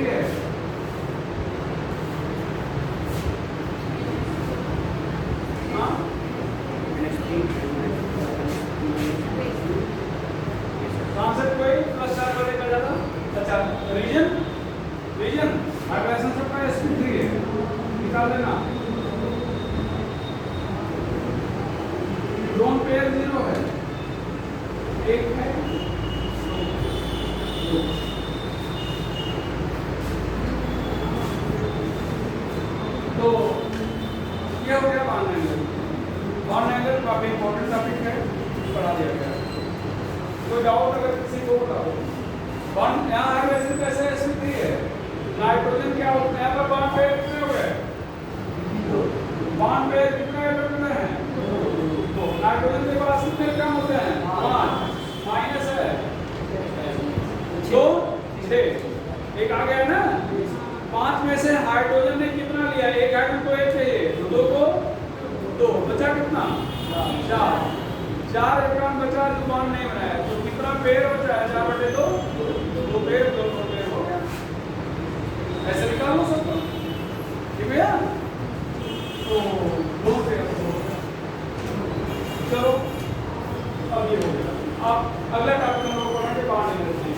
3 है। हाँ कॉन्सेप्ट कोई प्लस 4 को लेकर जाता। अच्छा रीजन हाइड्रेशन सबका sp3 है, निकाल लेना। लोन पेयर 0 है, 1 है, 2। तो ये हो गया बॉन्ड एंगल। बॉन्ड एंगल काफी इंपॉर्टेंट टॉपिक है, पढ़ा दिया गया। कोई डाउट अगर किसी को बताओ। बॉन्ड यहाँ हाइड्रोजन कैसे sp3 है, नाइट्रोजन क्या होता है, यहाँ पर बॉन्ड पेयर कितने हो गए, बॉन्ड पेयर कितने हैं, 2। नाइट्रोजन के पास कितने कम होते हैं, 5, माइनस है 2, 6, एक आ गया ना। 5 में से हाइड्रोजन ने कितना लिया, एक हाइड्रोजन को 1 चाहिए, 2 को 2, बचा कितना, 4 इलेक्ट्रॉन बचा जो बॉन्ड नहीं बनाया। तो कितना पेयर बचा है, 4/2, 2 पेयर, 2 पेयर हो गया। ऐसे निकाल लो सबको, ठीक है यार। तो 2 पेयर हो गया। चलो अब ये हो गया। अब अगला टॉपिक हम लोग पढ़ेंगे बॉन्ड एनर्जी।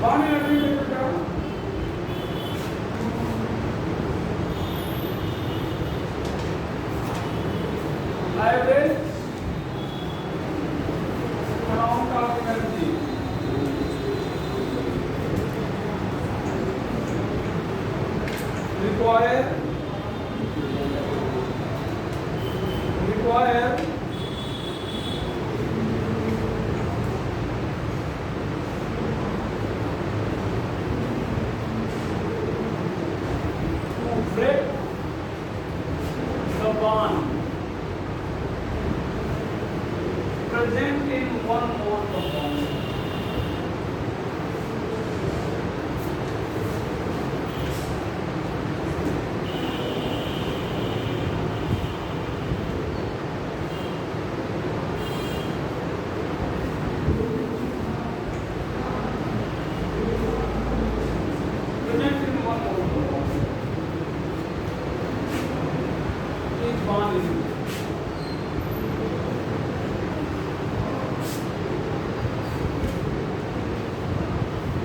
बॉन्ड एनर्जी में क्या average amount of energy required to break the bond present in one mode of bond. Present in one mode of bond. Each bond is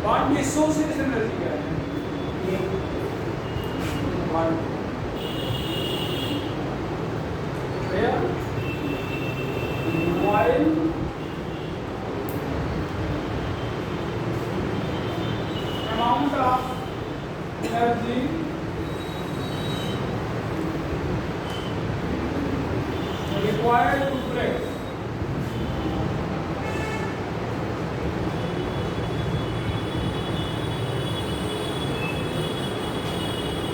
bond में सोर्सेज एनर्जी क्या है, bond while amount of energy required to break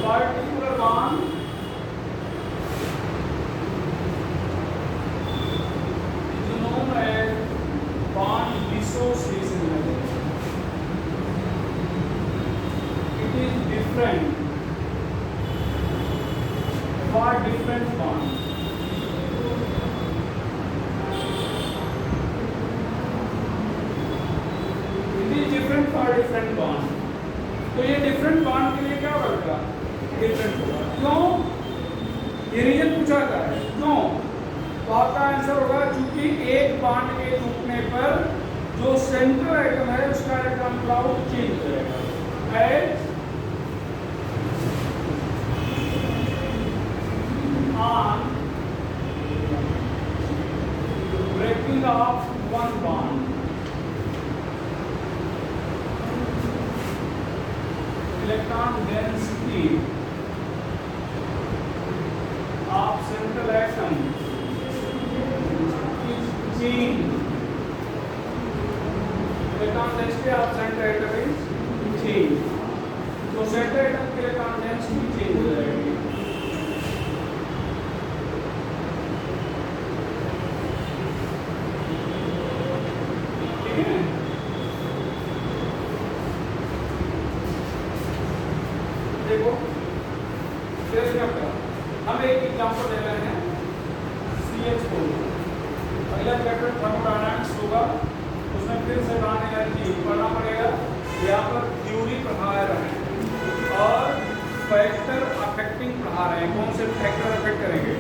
particular bond is known as bond dissociation energy. It is different for different bonds. It is different for different bonds. तो ये डिफरेंट बॉन्ड के लिए क्या होगा, डिफरेंट होगा। क्यों, ये रीजन पूछा था है, क्यों? तो आपका आंसर होगा क्योंकि एक बॉन्ड के टूटने पर जो सेंट्रल एटम है उसका इलेक्ट्रॉन क्लाउड चेंज हो जाएगा। As on breaking of one bond electron density of central atom is changed. Electron density of central atom is changed. तो central atom की electron density change हो जाएगी। ठीक है? देखो कैसे क्या थर्मोडायनामिक्स होगा उसमें फिर से बाउंड एनर्जी पढ़ना पड़ेगा। यहाँ पर थ्योरी पढ़ा रहे हैं और फैक्टर अफेक्टिंग पढ़ा रहे हैं, कौन से फैक्टर अफेक्ट करेंगे।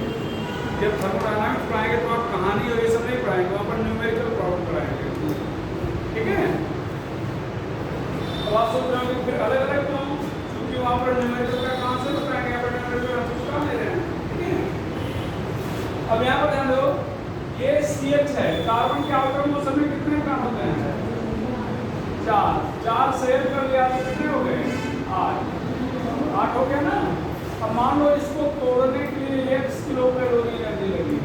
जब थर्मोडायनामिक्स पढ़ाएंगे तो आप कहानी और ये सब नहीं पढ़ाएंगे, वहाँ पर न्यूमेरिकल प्रॉब्लम पढ़ाएंगे, ठीक है। अब आप सोच रहे हो फिर अलग अलग क्यों, क्योंकि वहाँ पर न्यूमेरिकल का कहाँ से बताएंगे, यहाँ पर न्यूमेरिकल हम कुछ काम ले रहे हैं, ठीक है। अब यहाँ पर ध्यान दो, ये CH है, कार्बन के आउटर मोशन में कितने इलेक्ट्रॉन होते हैं? 4, 4 शेयर कर लिया तो कितने हो गए? 8 हो गया ना। अब मान लो इसको तोड़ने के लिए X किलो कैलोरी एनर्जी लगी,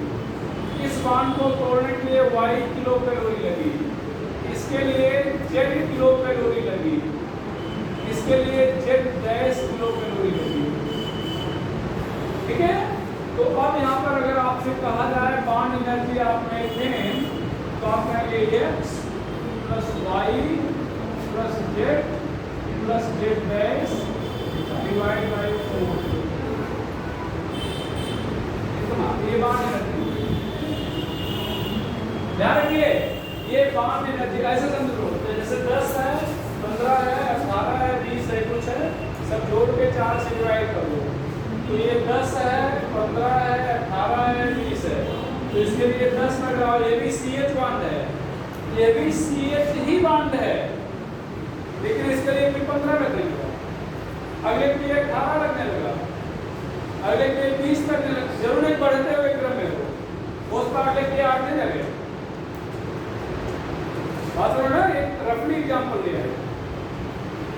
इस बांड को तोड़ने के लिए Y किलो कैलोरी लगी, इसके लिए Z किलो कैलोरी लगी, इसके लिए Z डैश किलो कैलोरी लगी, ठीक है। तो अब यहाँ पर अगर आपसे कहा जाए बॉन्ड एनर्जी आप देखें तो आप कहेंगे X plus Y plus Z dash divide by 4, इतना ये बॉन्ड एनर्जी। ध्यान रखिए ये बॉन्ड एनर्जी ऐसे समझो, जैसे 10 है, 15 है, 18 है, 20 है, कुछ है, सब जोड़ के 4 से डिवाइड कर दो, तो ये 10 है, 15 है, 18 है, 20 है, तो इसके लिए 10 लगाओ। ये भी CH बॉन्ड है, ये भी CH ही बॉन्ड है, लेकिन इसके लिए भी 15 लगने लगा, अगले के लिए 18 लगने लगा, अगले के लिए 20 लगने लगा, जरूर नहीं बढ़ते हुए क्रम में हो, उस पर अगले के लिए 8 नहीं लगे। बात करो ना, एक रफली एग्जाम्पल दिया है,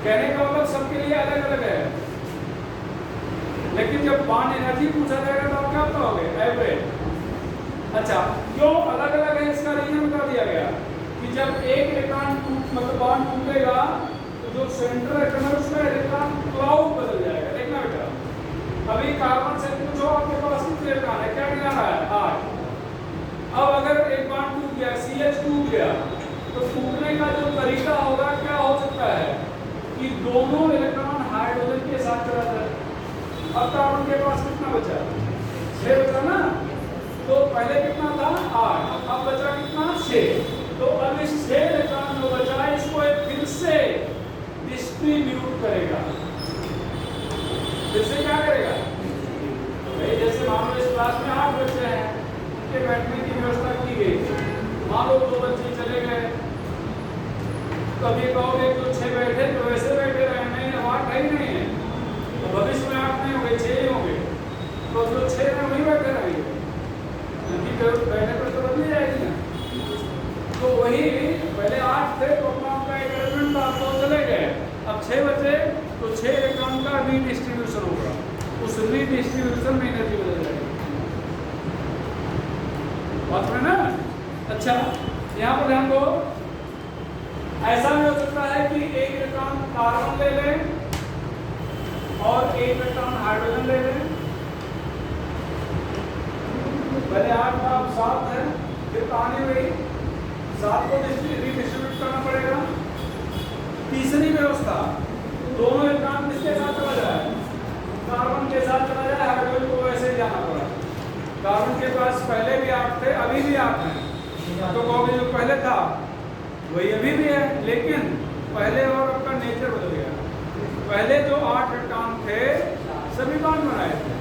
कहने का मतलब सबके लिए अलग अलग है, लेकिन जब बॉन्ड एनर्जी पूछा जाएगा तो आप क्या बताओगे? एवरेज। अच्छा, क्यों अलग अलग है इसका रीजन बता दिया गया कि जब एक इलेक्ट्रॉन मतलब बॉन्ड टूटेगा तो जो सेंटर इलेक्ट्रॉन है उसका इलेक्ट्रॉन क्लाउड बदल जाएगा। देखना बेटा, अभी कार्बन से पूछो आपके पास कितने इलेक्ट्रॉन है, क्या गिना रहा है? 8। अब अगर एक बॉन्ड टूट गया, CH टूट गया, तो टूटने का जो तरीका होगा क्या हो सकता है कि दोनों इलेक्ट्रॉन हाइड्रोजन के साथ चला जाए। अब कार्बन के पास कितना बचा? 6 बचा ना, तो पहले कितना था? 8, अब बचा कितना? 6। तो अब इस 6 इलेक्ट्रॉन जो बचा इसको फिर से डिस्ट्रीब्यूट करेगा, फिर से क्या करेगा भाई? जैसे मान लो इस क्लास में 8 बच्चे हैं, उनके बैठने की व्यवस्था की गई, मान लो 2 बच्चे चले गए, कभी कहोगे तो 6 बैठे तो वैसे बैठे रहे, नहीं 8 ही नहीं है, तो भविष्य में 8 नहीं होंगे, 6 ही होंगे, तो जो 6 में वही बैठे रहेंगे, क्योंकि बैठने पर तो बदली जाएगी ना। तो वही पहले 8 थे तो अपना आपका एक एलिमेंट था, तो चले गए, अब 6 बचे तो 6 इलेक्ट्रॉन का रीडिस्ट्रीब्यूशन होगा, उस रीडिस्ट्रीब्यूशन में एनर्जी बदल जाएगी, बात में ना। अच्छा, यहाँ पर ध्यान दो, ऐसा भी हो सकता है कि एक इलेक्ट्रॉन कार्बन ले लें और एक इलेक्ट्रॉन हाइड्रोजन ले लें, पहले 8 था, अब 7 है, फिर कहानी हुई 7 को रीडिस्ट्रीब्यूट करना पड़ेगा। तीसरी व्यवस्था, दोनों इलेक्ट्रॉन किसके साथ चला जाए? कार्बन के साथ चला जाए, हाइड्रोजन को वैसे ही जाना पड़ा। कार्बन के पास पहले भी 8 थे, अभी भी 8 हैं, तो कहोगे जो पहले था वही अभी भी है, लेकिन पहले और अब का नेचर बदल गया। पहले जो 8 इलेक्ट्रॉन थे सभी बॉन्ड बनाए थे,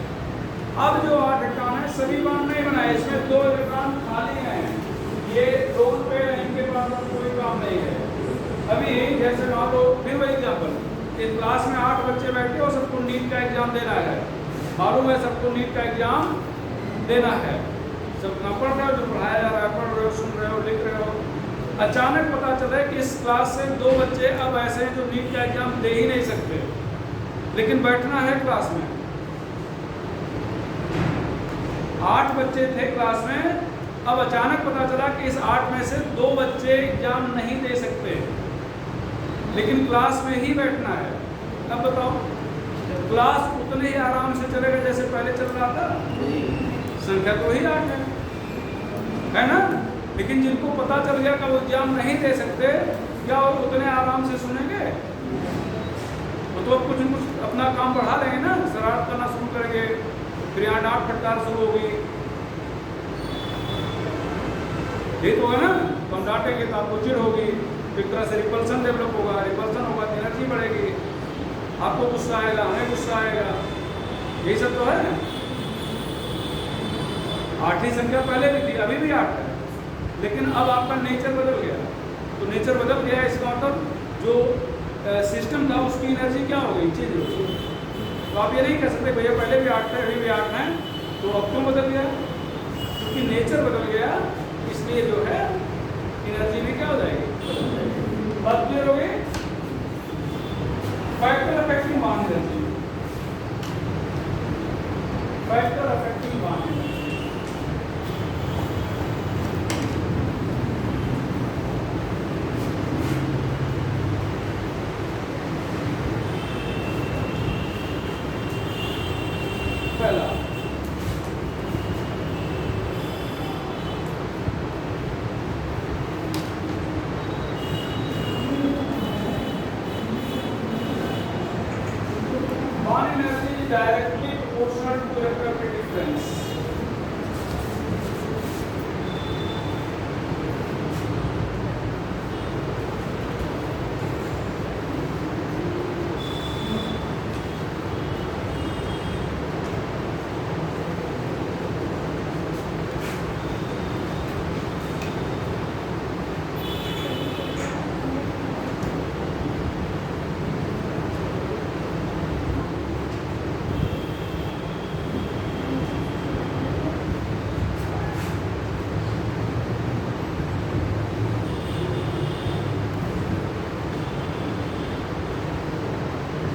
अब जो 8 इलेक्ट्रॉन है सभी बॉन्ड नहीं बनाए, इसमें 2 इलेक्ट्रॉन खाली हैं, ये रोल पे इनके पास कोई काम नहीं है। अभी जैसे मान लो फिर वही एग्जाम्पल, इस क्लास में 8 बच्चे बैठे हो, सबको नीट का एग्जाम देना है, मालूम है सबको नीट का एग्जाम देना है, सब ना पढ़ रहे हो, जो पढ़ाया जा रहा है पढ़ रहे हो, सुन रहे हो, लिख रहे हो, अचानक पता चला कि इस क्लास से 2 बच्चे अब ऐसे हैं जो नीट का एग्जाम दे ही नहीं सकते, लेकिन बैठना है क्लास में। 8 बच्चे थे क्लास में, अब अचानक पता चला कि इस 8 में से 2 बच्चे एग्जाम नहीं दे सकते, लेकिन क्लास में ही बैठना है। अब बताओ, क्लास उतने ही आराम से चलेगा जैसे पहले चल रहा था, संख्या तो ही 8 है ना, लेकिन जिनको पता चल गया कि वो एग्जाम नहीं दे सकते, क्या वो उतने आराम से सुनेंगे? वो तो अब कुछ न कुछ अपना काम बढ़ा लेंगे ना, शरारत करना शुरू करेंगे, फिर यहाँ डांट फटकार शुरू होगी। हित होगा ना, तो हम डांटेंगे तो आपको चिढ़ होगी, एक तरह से रिपल्सन डेवलप होगा, रिपल्सन होगा तो एनर्जी बढ़ेगी, आपको गुस्सा आएगा, हमें गुस्सा आएगा, यही सब तो है। आठवीं संख्या पहले भी थी, अभी भी 8 है, लेकिन अब आपका नेचर बदल गया। तो नेचर बदल गया, इसका मतलब जो सिस्टम था उसकी एनर्जी क्या हो गई, चेंज हो गई। तो आप ये नहीं कह सकते भैया पहले भी 8 थे अभी भी 8 हैं, तो अब क्यों बदल गया? क्योंकि नेचर बदल गया, इसलिए जो है एनर्जी भी क्या हो जाएगी, बात क्लियर हो गई। Factor affecting one energy, factor affecting one energy. पहला one energy is directly proportional to electrostatic difference.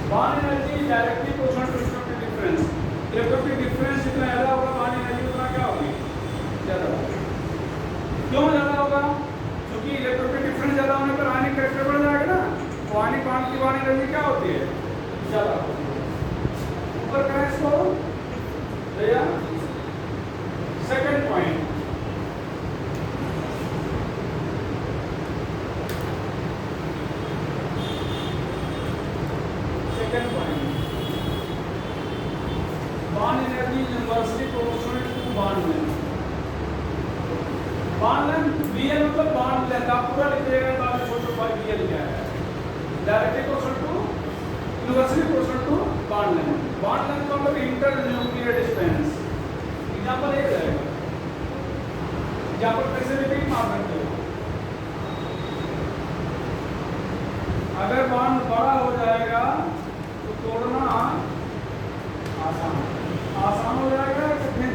One energy is directly proportional to electrostatic difference. Electrostatic difference जितना ज़्यादा होगा वन एनर्जी उतना क्या होगी, ज़्यादा होगा। क्यों ज़्यादा होगा? क्योंकि इलेक्ट्रोस्टैटिक डिफरेंस ज़्यादा होने पर आयनिक कैरेक्टर बढ़ जाएगा ना, तो आयनिक बांड की वन एनर्जी क्या होती है, ज़्यादा होती है। ऊपर करें इसको भैया। Second point, bond energy is inversely proportional to bond length. bond length BL मतलब bond length, आप पूरा लिख देगा बाद में छोटे पर BL क्या है, directly proportional to, inversely proportional to bond length. bond length का मतलब internuclear distance। एग्जांपल एक रहेगा, एग्जांपल कैसे रिपीट मार सकते हो, अगर बॉन्ड बड़ा हो जाएगा तो तोड़ना आसान हो जाएगा, कठिन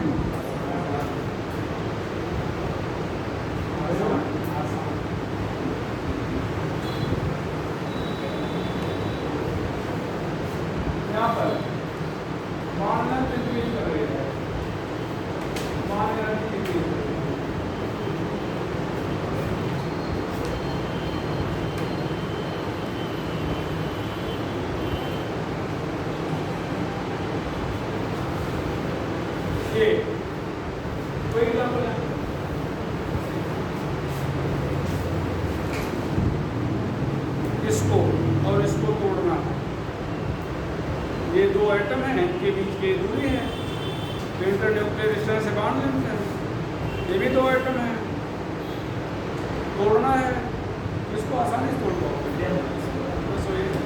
यहाँ पर बॉन्ड लेंथ इंक्रीज कर रही है, बॉन्ड एनर्जी इंक्रीज कर रही है। ये कोई एग्जाम्पल है, इसको और इसको तोड़ना, ये दो एटम हैं, इनके बीच की दूरी है, इंटरन्यूक्लियर डिस्टेंस से बॉन्ड लेंथ है, ये भी दो एटम हैं, तोड़ना है, इसको आसानी से तोड़ पाओगे, बस वही है,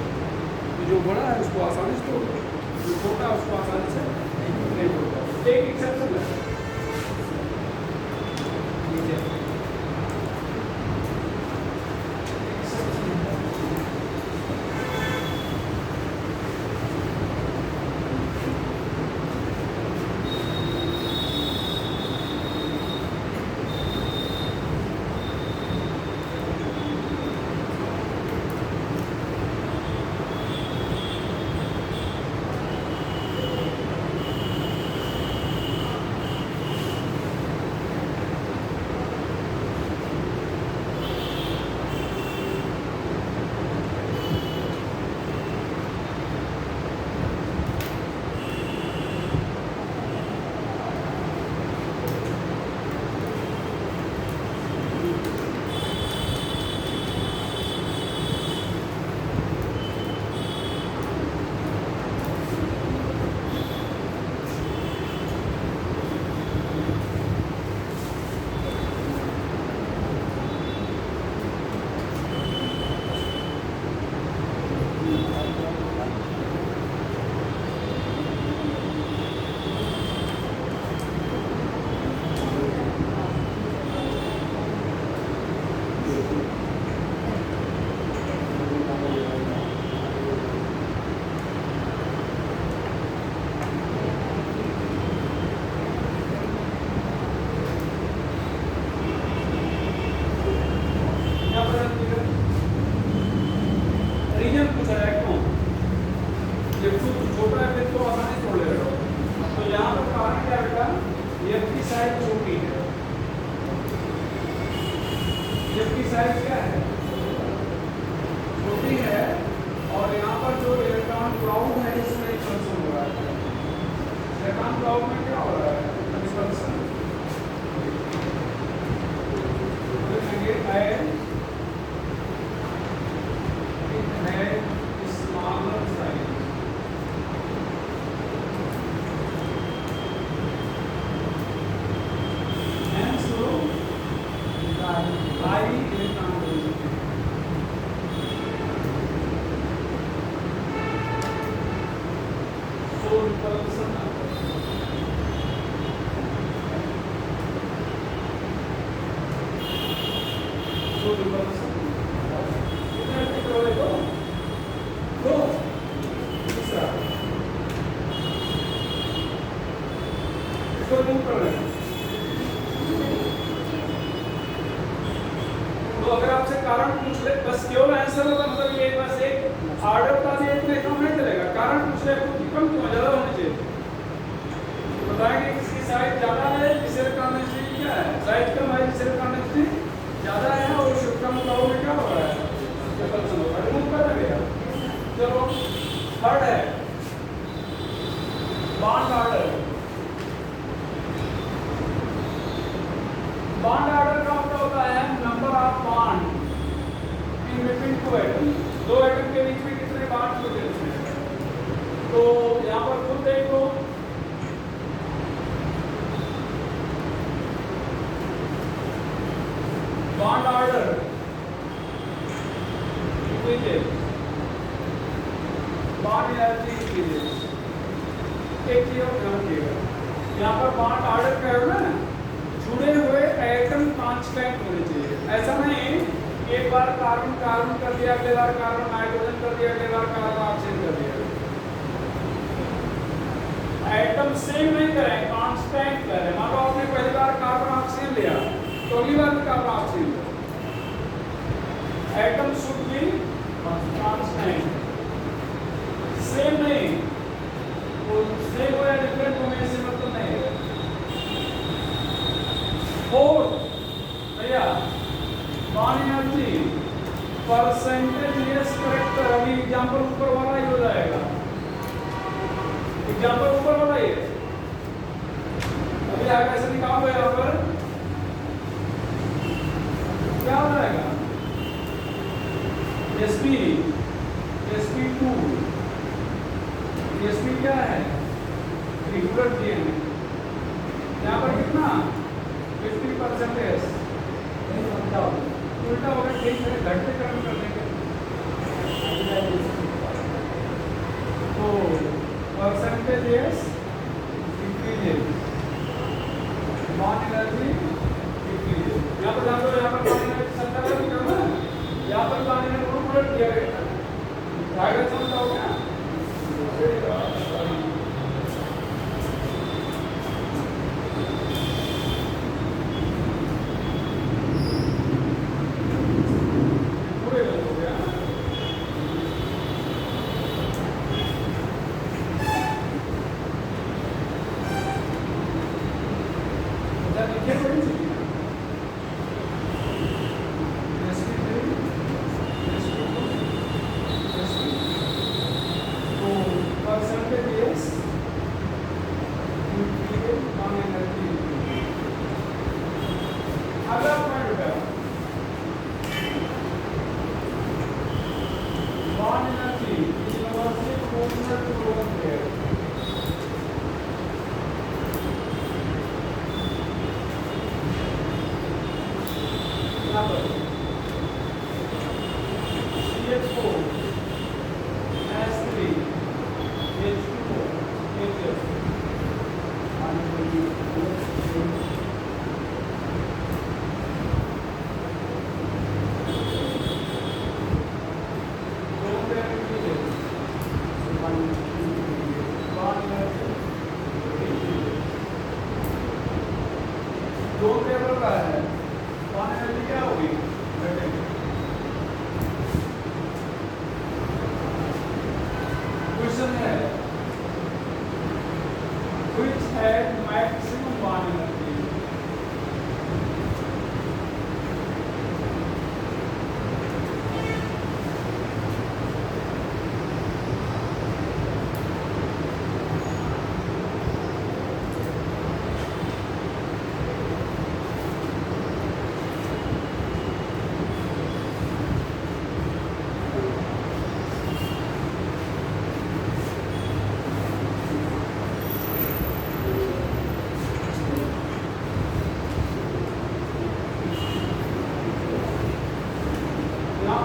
जो बड़ा है उसको आसानी से तोड़ दो, जो छोटा है उसको आसानी से नहीं तोड़ पाओगे। एक एक्सेप्शन है, रीजन पूछा है क्यों? जब टू छोटा है फिर तो आसानी से तोड़ लेगा। तो यहाँ पर कारण क्या बेटा, एफ की साइज छोटी है, एफ की साइज क्या है, छोटी है, और यहाँ पर जो इलेक्ट्रॉन क्लाउड है इसमें एक्सपेंशन हो रहा है। इलेक्ट्रॉन क्लाउड में क्या हो रहा है, एक्सपेंशन। तो अगर आपसे कारण पूछ ले, बस केवल आंसर होगा, मतलब ये बस एक ऑर्डर का भी इतने कम नहीं चलेगा, कारण पूछ ले कम क्यों, ज्यादा होनी चाहिए। बताएंगे किसकी साइज ज्यादा है, जिससे कॉन्डेंसेशन क्या है, साइज कम है, जिससे कॉन्डेंसेशन ज्यादा है, और शुक्र क्लाउड में क्या हो रहा है, रिपल्सन हो रहा है, रिमूव कर देगा। चलो थर्ड है बॉन्ड ऑर्डर। बॉन्ड ऑर्डर का मतलब होता है number of bond in between two atom, दो एटम के बीच में कितने बॉन्ड होते हैं। तो यहाँ पर खुद देखो, बॉन्ड ऑर्डर बॉन्ड एनर्जी एक चीज और ध्यान रखिएगा, यहाँ पर बॉन्ड ऑर्डर का है ना, जुड़े हुए एटम कांस्टेंट होने चाहिए। ऐसा नहीं एक बार कार्बन कार्बन कर दिया, अगले बार कार्बन नाइट्रोजन कर दिया, अगले बार कार्बन ऑक्सीजन कर दिया। एटम सेम नहीं करें, कांस्टेंट करें। मान लो आपने पहली बार कार्बन ऑक्सीजन लिया तो अगली बार कार्बन ऑक्सीजन लो। Atom should be constant, same नहीं, वो सेम हो या डिफरेंट होने से मतलब नहीं है। फोर्थ भैया bond energy percentage yes correct. अभी एग्जांपल ऊपर वाला ही हो जाएगा, एग्जांपल ऊपर वाला ही है। अभी आगे ऐसे निकालो, यहाँ पर क्या हो जाएगा, sp sp2 sp क्या है, रेगुलर डीएनए। यहाँ पर कितना 50% उल्टा होगा, ठीक है, घटते क्रम कर देंगे। तो percentage yes increases, bond energy increases. यहाँ पर ध्यान दो, यहाँ पर बॉन्ड एनर्जी 70 भी करना है, यहाँ पर बॉन्ड एनर्जी को उलट दिया गया है। डायग्राम समझ आओ क्या, दो टेबल का है, बॉन्ड एनर्जी क्या होगी, घटेगी।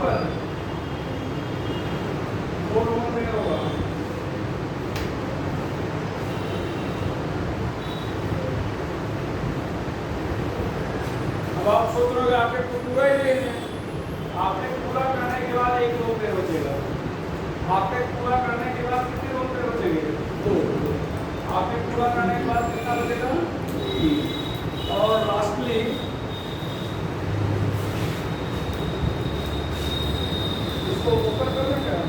पर 4 ओवर पेयर होगा। अब आप सोच रहे हो आपने पूरा ही ले लिया, आपने पूरा करने के बाद एक लोन पेयर बचेगा। आपने पूरा करने के बाद कितने लोन पेयर बचेंगे? 2। आपने पूरा करने के बाद कितना बचेगा? 3। और लास्टली इसको ऊपर कर दें क्या?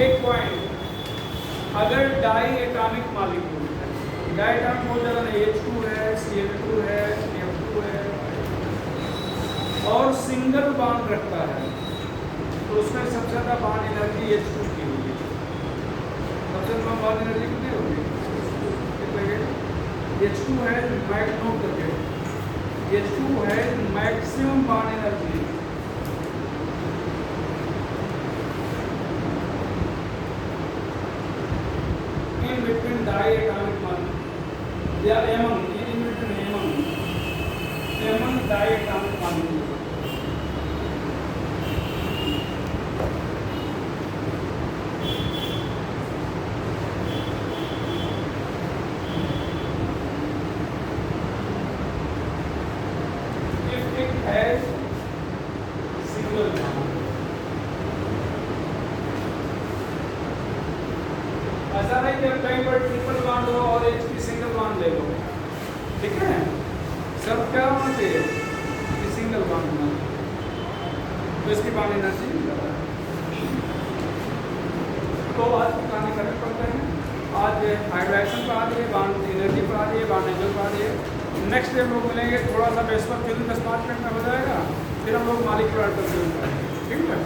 एक पॉइंट, अगर diatomic molecule, diatomic बहुत ज़्यादा नहीं, H2 है, Cl2 है, F2 है और सिंगल बॉन्ड रखता है, तो उसमें सबसे ज़्यादा बॉन्ड एनर्जी H2 की होगी। सबसे ज़्यादा बॉन्ड एनर्जी कितनी होगी? H2 है मैक्सिमम करके, H2 है maximum bond energy. In between diatomic molecule, या among, in between among diatomic molecule. If it has single bond, ऐसा नहीं कि कहीं पर ट्रिपल बॉन्ड हो और एक की सिंगल बॉन्ड ले लो, ठीक है? सब क्या होना चाहिए कि सिंगल बॉन्ड होना, तो इसकी बॉन्ड एनर्जी ज़्यादा है। तो आज की कहानी खत्म करते हैं। आज हाइड्रेशन पर आ रही है, बॉन्ड एनर्जी पर आ रही है, बॉन्ड एंगल पर आ रही है। नेक्स्ट डे हम लोग मिलेंगे, थोड़ा सा बेस पर फिर 10-5 मिनट में हो जाएगा, फिर हम लोग मॉलिक्यूलर अल्ट्रासाउंड करेंगे, ठीक है?